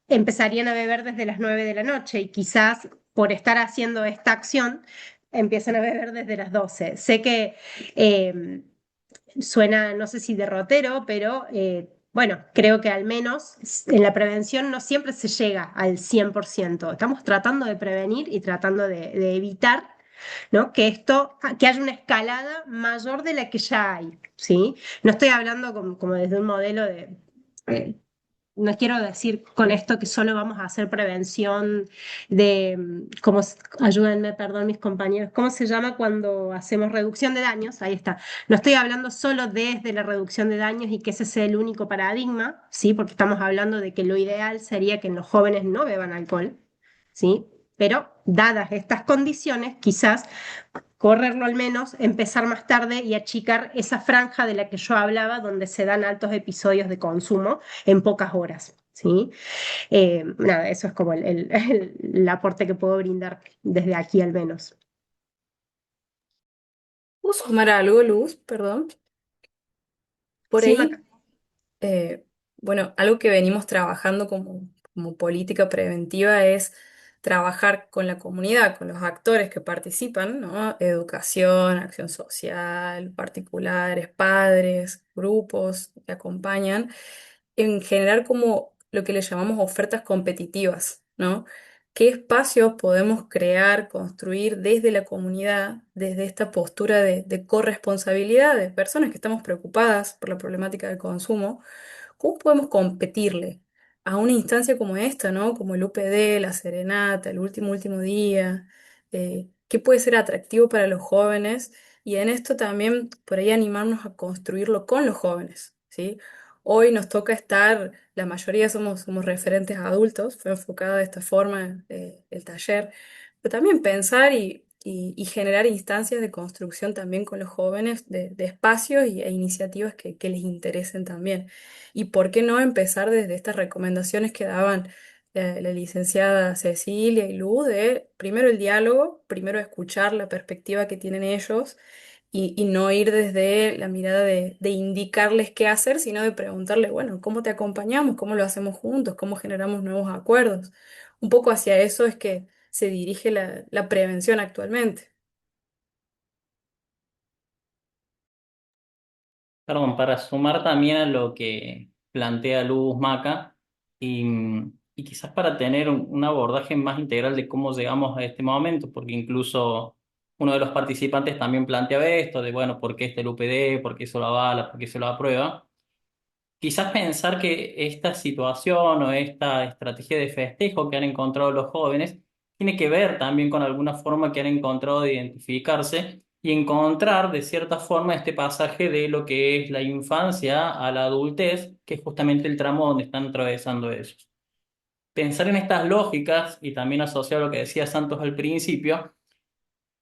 empezarían a beber desde las 9 de la noche y quizás por estar haciendo esta acción empiezan a beber desde las 12. Sé que suena, no sé si derrotero, pero bueno, creo que al menos en la prevención no siempre se llega al 100%. Estamos tratando de prevenir y tratando de evitar, ¿no? Que que haya una escalada mayor de la que ya hay, ¿sí? No estoy hablando como desde un modelo de, no quiero decir con esto que solo vamos a hacer prevención de, ayúdenme, perdón, mis compañeros, ¿cómo se llama cuando hacemos reducción de daños? Ahí está. No estoy hablando solo desde la reducción de daños y que ese sea el único paradigma, ¿sí? Porque estamos hablando de que lo ideal sería que los jóvenes no beban alcohol, ¿sí? Pero dadas estas condiciones, quizás correrlo al menos, empezar más tarde y achicar esa franja de la que yo hablaba, donde se dan altos episodios de consumo en pocas horas, ¿sí? Nada, eso es como el aporte que puedo brindar desde aquí al menos. ¿Puedo sumar algo, Luz? Perdón. Por Sí, Maca. ahí, eh, bueno, algo que venimos trabajando como política preventiva es trabajar con la comunidad, con los actores que participan, ¿no? Educación, acción social, particulares, padres, grupos que acompañan, en generar como lo que le llamamos ofertas competitivas, ¿no? ¿Qué espacios podemos crear, construir desde la comunidad, desde esta postura de corresponsabilidad de personas que estamos preocupadas por la problemática del consumo? ¿Cómo podemos competirle a una instancia como esta, ¿no? Como el UPD, la Serenata, el último día? ¿Qué puede ser atractivo para los jóvenes? Y en esto también por ahí animarnos a construirlo con los jóvenes, ¿sí? Hoy nos toca estar, la mayoría somos referentes adultos, fue enfocado de esta forma el taller, pero también pensar y generar instancias de construcción también con los jóvenes de espacios e iniciativas que les interesen también. Y por qué no empezar desde estas recomendaciones que daban la licenciada Cecilia y Luz, de primero el diálogo, primero escuchar la perspectiva que tienen ellos y no ir desde la mirada de indicarles qué hacer, sino de preguntarles, bueno, ¿cómo te acompañamos? ¿Cómo lo hacemos juntos? ¿Cómo generamos nuevos acuerdos? Un poco hacia eso es que se dirige la prevención actualmente. Perdón, para sumar también a lo que plantea Luz Maca y, y quizás para tener un abordaje más integral de cómo llegamos a este momento, porque incluso uno de los participantes también planteaba esto de, bueno, ¿por qué este el UPD? ¿Por qué se lo avala? ¿Por qué se lo aprueba? Quizás pensar que esta situación o esta estrategia de festejo que han encontrado los jóvenes tiene que ver también con alguna forma que han encontrado de identificarse y encontrar de cierta forma este pasaje de lo que es la infancia a la adultez, que es justamente el tramo donde están atravesando ellos. Pensar en estas lógicas y también asociar lo que decía Santos al principio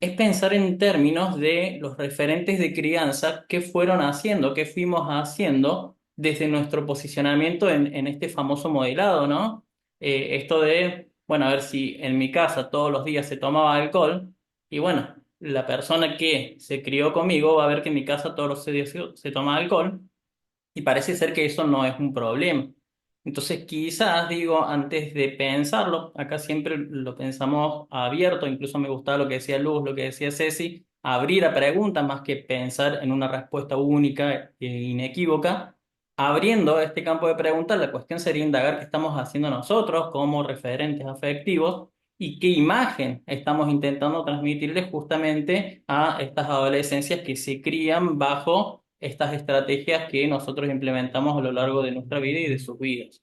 es pensar en términos de los referentes de crianza que fueron haciendo, que fuimos haciendo desde nuestro posicionamiento en este famoso modelado, ¿no? Esto de, bueno, a ver si en mi casa todos los días se tomaba alcohol y bueno, la persona que se crió conmigo va a ver que en mi casa todos los días se toma alcohol y parece ser que eso no es un problema. Entonces, quizás digo, antes de pensarlo, acá siempre lo pensamos abierto, incluso me gustaba lo que decía Luz, lo que decía Ceci, abrir a preguntas más que pensar en una respuesta única e inequívoca. Abriendo este campo de preguntas, la cuestión sería indagar qué estamos haciendo nosotros como referentes afectivos y qué imagen estamos intentando transmitirles justamente a estas adolescencias que se crían bajo estas estrategias que nosotros implementamos a lo largo de nuestra vida y de sus vidas.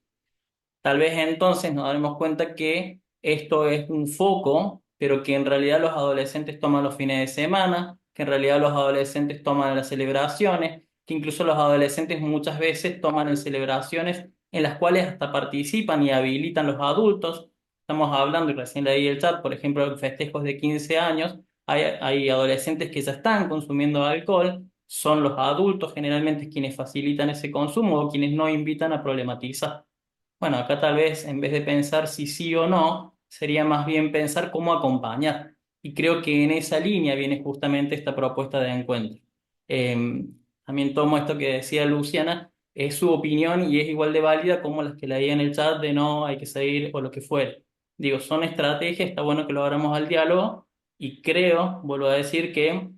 Tal vez entonces nos daremos cuenta que esto es un foco, pero que en realidad los adolescentes toman los fines de semana, que en realidad los adolescentes toman las celebraciones, que incluso los adolescentes muchas veces toman en celebraciones en las cuales hasta participan y habilitan los adultos. Estamos hablando, y recién leí el chat, por ejemplo, de festejos de 15 años, hay adolescentes que ya están consumiendo alcohol, son los adultos generalmente quienes facilitan ese consumo o quienes no invitan a problematizar. Bueno, acá tal vez en vez de pensar si sí o no, sería más bien pensar cómo acompañar. Y creo que en esa línea viene justamente esta propuesta de encuentro. Eh, También tomo esto que decía Luciana, es su opinión y es igual de válida como las que leía en el chat de no, hay que seguir o lo que fuere. Digo, son estrategias, está bueno que lo abramos al diálogo y creo, vuelvo a decir que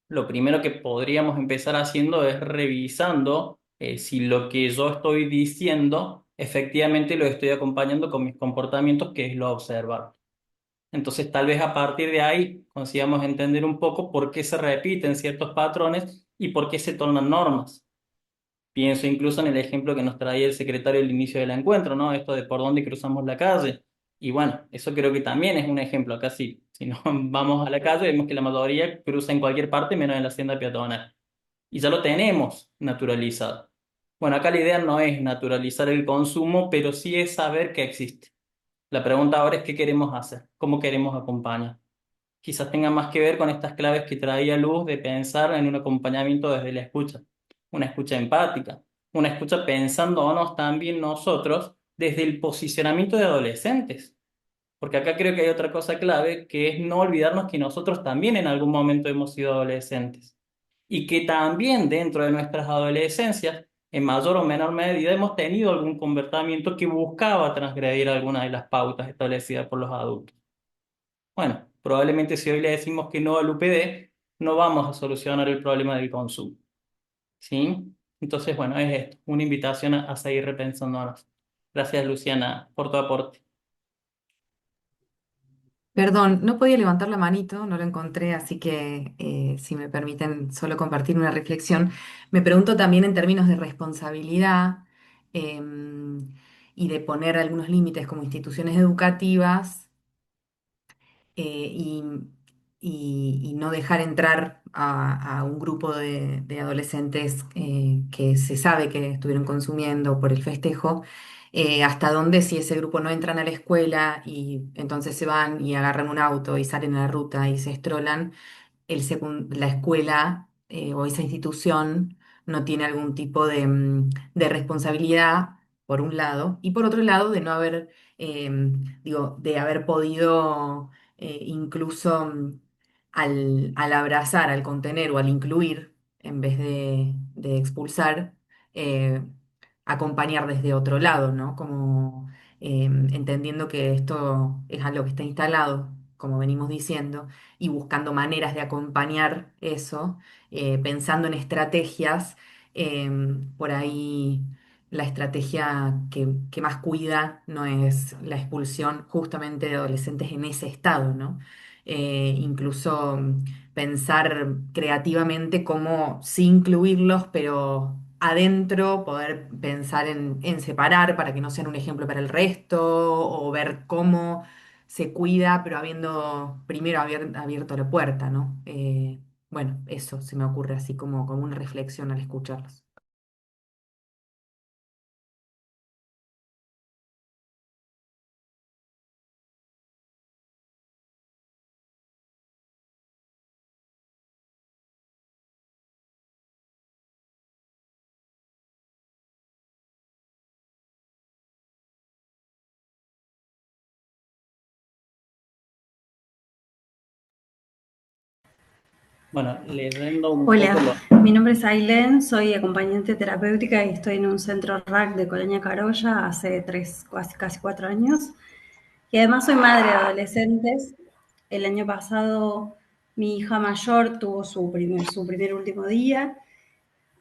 lo primero que podríamos empezar haciendo es revisando si lo que yo estoy diciendo, efectivamente lo estoy acompañando con mis comportamientos, que es lo observado. Entonces, tal vez a partir de ahí consigamos entender un poco por qué se repiten ciertos patrones y por qué se tornan normas. Pienso incluso en el ejemplo que nos traía el secretario al inicio del encuentro, ¿no? Esto de por dónde cruzamos la calle. Y bueno, eso creo que también es un ejemplo. Acá sí, si no vamos a la calle, vemos que la mayoría cruza en cualquier parte menos en la hacienda peatonal. Y ya lo tenemos naturalizado. Bueno, acá la idea no es naturalizar el consumo, pero sí es saber que existe. La pregunta ahora es qué queremos hacer, cómo queremos acompañar. Quizás tenga más que ver con estas claves que traía Luz de pensar en un acompañamiento desde la escucha, una escucha empática, una escucha pensándonos también nosotros desde el posicionamiento de adolescentes. Porque acá creo que hay otra cosa clave, que es no olvidarnos que nosotros también en algún momento hemos sido adolescentes y que también dentro de nuestras adolescencias, en mayor o menor medida, hemos tenido algún comportamiento que buscaba transgredir alguna de las pautas establecidas por los adultos. Bueno, probablemente si hoy le decimos que no al UPD, no vamos a solucionar el problema del consumo. ¿Sí? Entonces, bueno, es esto, una invitación a seguir repensándonos. Gracias, Luciana, por tu aporte. Perdón, no podía levantar la manito, no lo encontré, así que si me permiten solo compartir una reflexión, me pregunto también en términos de responsabilidad y de poner algunos límites como instituciones educativas eh, y, y no dejar entrar a un grupo de adolescentes que se sabe que estuvieron consumiendo por el festejo, hasta dónde si ese grupo no entran a la escuela y entonces se van y agarran un auto y salen a la ruta y se estrolan, la escuela o esa institución no tiene algún tipo de responsabilidad, por un lado, y por otro lado, de no haber, digo, de haber podido incluso al abrazar, al contener o al incluir, en vez de expulsar, eh, acompañar desde otro lado, ¿no? Como entendiendo que esto es algo que está instalado, como venimos diciendo y buscando maneras de acompañar eso, pensando en estrategias, por ahí la estrategia que más cuida no es la expulsión justamente de adolescentes en ese estado, ¿no? Incluso pensar creativamente cómo sí incluirlos, pero adentro poder pensar en separar para que no sean un ejemplo para el resto, o ver cómo se cuida, pero habiendo primero abierto la puerta, ¿no? Bueno, eso se me ocurre así como una reflexión al escucharlos. Bueno, leyendo un poco Hola, mi nombre es Ailén, soy acompañante terapéutica y estoy en un centro RAC de Colonia Carolla hace casi 4 años. Y además soy madre de adolescentes. El año pasado mi hija mayor tuvo su primer último día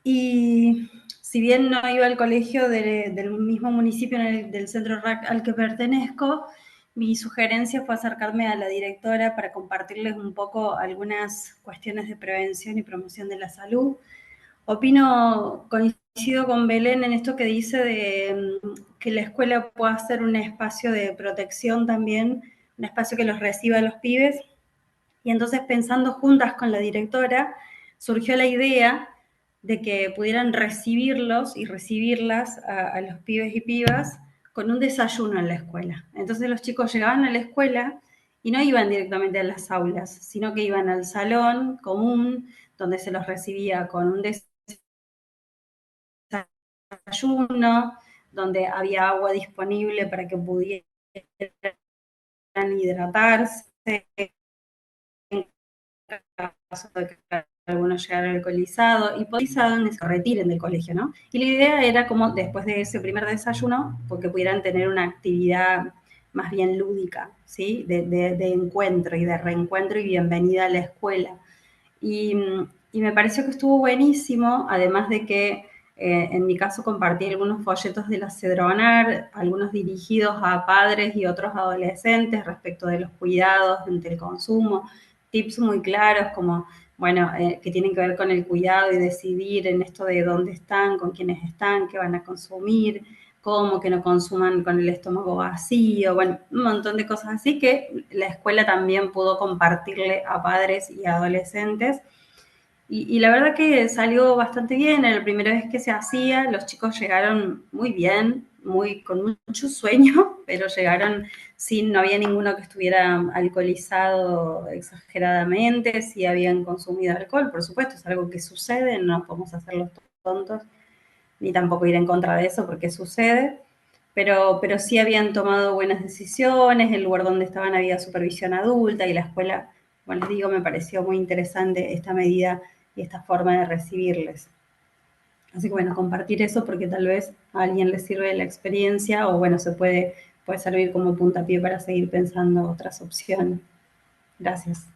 y si bien no iba al colegio del mismo municipio del centro RAC al que pertenezco, mi sugerencia fue acercarme a la directora para compartirles un poco algunas cuestiones de prevención y promoción de la salud. Coincido con Belén en esto que dice de que la escuela pueda ser un espacio de protección también, un espacio que los reciba a los pibes. Y entonces, pensando juntas con la directora, surgió la idea de que pudieran recibirlos y recibirlas a los pibes y pibas con un desayuno en la escuela. Entonces los chicos llegaban a la escuela y no iban directamente a las aulas, sino que iban al salón común, donde se los recibía con un desayuno, donde había agua disponible para que pudieran hidratarse, en caso de que alguno llegara alcoholizado, y que se retiren del colegio, ¿no? Y la idea era como después de ese primer desayuno, porque pudieran tener una actividad más bien lúdica, ¿sí? De encuentro y de reencuentro y bienvenida a la escuela. Y me pareció que estuvo buenísimo, además de que En mi caso compartí algunos folletos de la Cedronar, algunos dirigidos a padres y otros adolescentes respecto de los cuidados ante el consumo, tips muy claros como, bueno, que tienen que ver con el cuidado y decidir en esto de dónde están, con quiénes están, qué van a consumir, cómo, que no consuman con el estómago vacío, bueno, un montón de cosas así que la escuela también pudo compartirle a padres y adolescentes. Y la verdad que salió bastante bien, era la primera vez que se hacía, los chicos llegaron muy bien, con mucho sueño, pero llegaron sin, no había ninguno que estuviera alcoholizado exageradamente, si habían consumido alcohol, por supuesto, es algo que sucede, no podemos hacer los tontos, ni tampoco ir en contra de eso porque sucede, pero sí habían tomado buenas decisiones, el lugar donde estaban había supervisión adulta y la escuela, bueno, les digo, me pareció muy interesante esta medida y esta forma de recibirles. Así que bueno, compartir eso porque tal vez a alguien le sirve la experiencia o bueno, puede servir como puntapié para seguir pensando otras opciones. Gracias.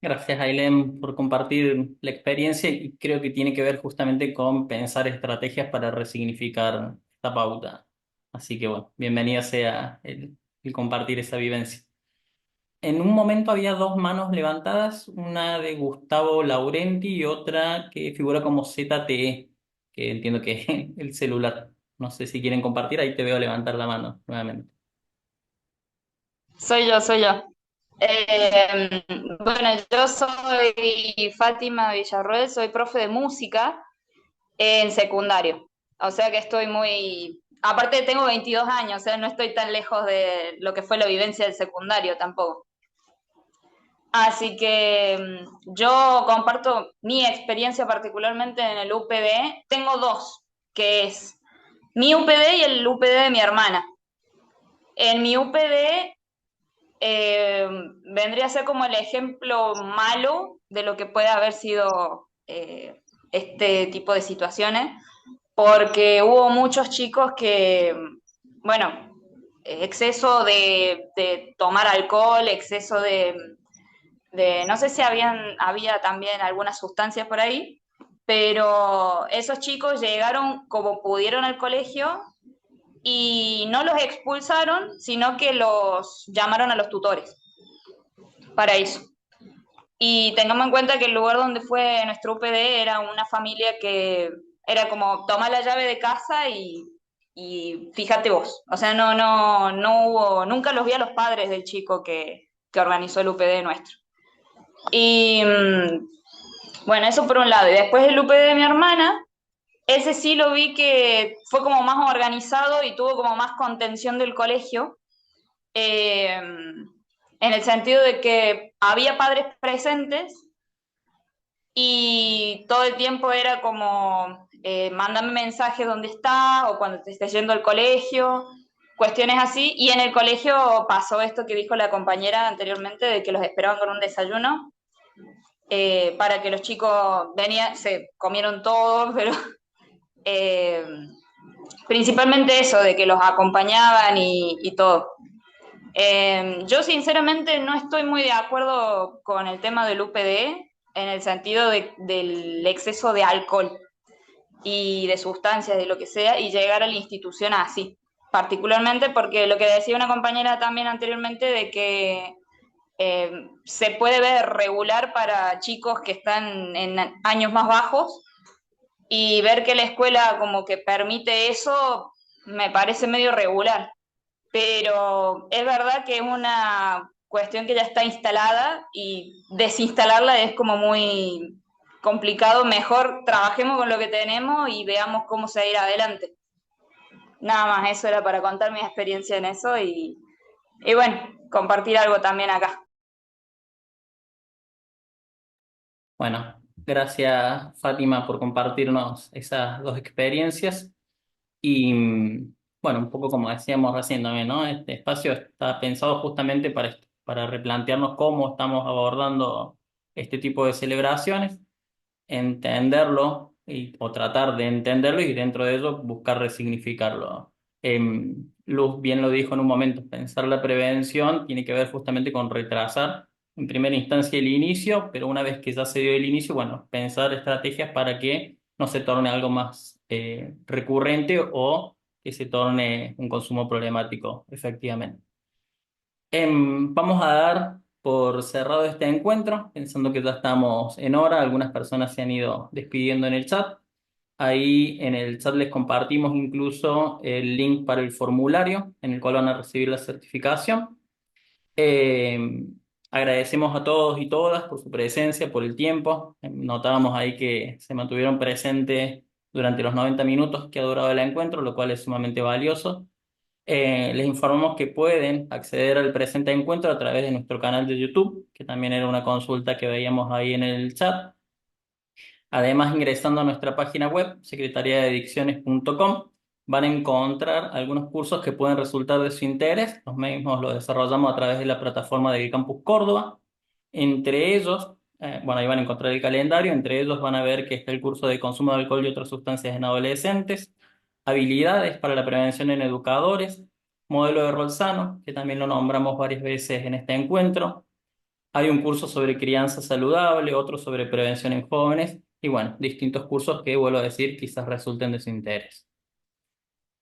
Gracias, Ailén, por compartir la experiencia y creo que tiene que ver justamente con pensar estrategias para resignificar esta pauta. Así que bueno, bienvenida sea el compartir esa vivencia. En un momento había dos manos levantadas, una de Gustavo Laurenti y otra que figura como ZTE, que entiendo que es el celular. No sé si quieren compartir, ahí te veo levantar la mano nuevamente. Soy yo. Eh, bueno, yo soy Fátima Villarroel, soy profe de música en secundario. O sea que estoy muy... Aparte tengo 22 años, o sea, no estoy tan lejos de lo que fue la vivencia del secundario tampoco. Así que yo comparto mi experiencia particularmente en el UPD. Tengo dos, que es mi UPD y el UPD de mi hermana. En mi UPD vendría a ser como el ejemplo malo de lo que puede haber sido este tipo de situaciones, porque hubo muchos chicos que, bueno, exceso de tomar alcohol, exceso no sé si había también algunas sustancias por ahí, pero esos chicos llegaron como pudieron al colegio y no los expulsaron, sino que los llamaron a los tutores para eso. Y tengamos en cuenta que el lugar donde fue nuestro UPD era una familia que era como toma la llave de casa y fíjate vos. O sea, no hubo, nunca los vi a los padres del chico que organizó el UPD nuestro. Y bueno, eso por un lado. Y después el UPD de mi hermana, ese sí lo vi que fue como más organizado y tuvo como más contención del colegio, en el sentido de que había padres presentes y todo el tiempo era como, mándame mensaje dónde está o cuando te estés yendo al colegio, cuestiones así. Y en el colegio pasó esto que dijo la compañera anteriormente, de que los esperaban con un desayuno, para que los chicos venían, se comieron todo, pero principalmente eso, de que los acompañaban y todo. Yo sinceramente no estoy muy de acuerdo con el tema del UPD en el sentido del exceso de alcohol y de sustancias, de lo que sea, y llegar a la institución así. Particularmente porque lo que decía una compañera también anteriormente de que se puede ver regular para chicos que están en años más bajos y ver que la escuela como que permite eso me parece medio regular. Pero es verdad que es una cuestión que ya está instalada y desinstalarla es como muy complicado. Mejor trabajemos con lo que tenemos y veamos cómo se va a ir adelante. Nada más, eso era para contar mi experiencia en eso y bueno, compartir algo también acá. Bueno, gracias Fátima por compartirnos esas dos experiencias y bueno, un poco como decíamos recién también, ¿no? Este espacio está pensado justamente para esto, para replantearnos cómo estamos abordando este tipo de celebraciones, entenderlo o tratar de entenderlo y dentro de ello buscar resignificarlo. Luz bien lo dijo en un momento, pensar la prevención tiene que ver justamente con retrasar en primera instancia el inicio, pero una vez que ya se dio el inicio, bueno, pensar estrategias para que no se torne algo más recurrente o que se torne un consumo problemático, efectivamente. Vamos a dar por cerrado este encuentro, pensando que ya estamos en hora. Algunas personas se han ido despidiendo en el chat. Ahí en el chat les compartimos incluso el link para el formulario en el cual van a recibir la certificación. Eh, Agradecemos a todos y todas por su presencia, por el tiempo. Notábamos ahí que se mantuvieron presentes durante los 90 minutos que ha durado el encuentro, lo cual es sumamente valioso. Les informamos que pueden acceder al presente encuentro a través de nuestro canal de YouTube, que también era una consulta que veíamos ahí en el chat. Además, ingresando a nuestra página web, secretariadedicciones.com, van a encontrar algunos cursos que pueden resultar de su interés. Los mismos los desarrollamos a través de la plataforma del Campus Córdoba. Entre ellos, bueno, ahí van a encontrar el calendario. Entre ellos van a ver que está el curso de consumo de alcohol y otras sustancias en adolescentes, habilidades para la prevención en educadores, modelo de rol sano, que también lo nombramos varias veces en este encuentro. Hay un curso sobre crianza saludable, otro sobre prevención en jóvenes y bueno, distintos cursos que, vuelvo a decir, quizás resulten de su interés.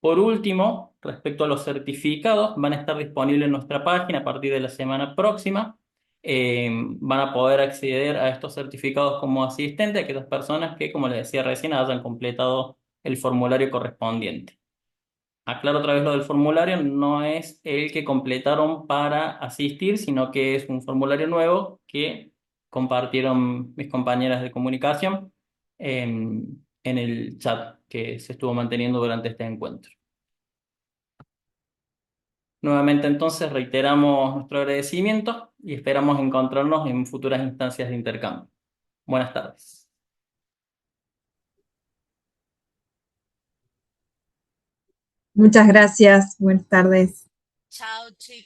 Por último, respecto a los certificados, van a estar disponibles en nuestra página a partir de la semana próxima. Van a poder acceder a estos certificados como asistente a aquellas personas que, como les decía recién, hayan completado el formulario correspondiente. Aclaro otra vez lo del formulario, no es el que completaron para asistir, sino que es un formulario nuevo que compartieron mis compañeras de comunicación en el chat que se estuvo manteniendo durante este encuentro. Nuevamente entonces reiteramos nuestro agradecimiento y esperamos encontrarnos en futuras instancias de intercambio. Buenas tardes. Muchas gracias. Buenas tardes. Chao, chicos.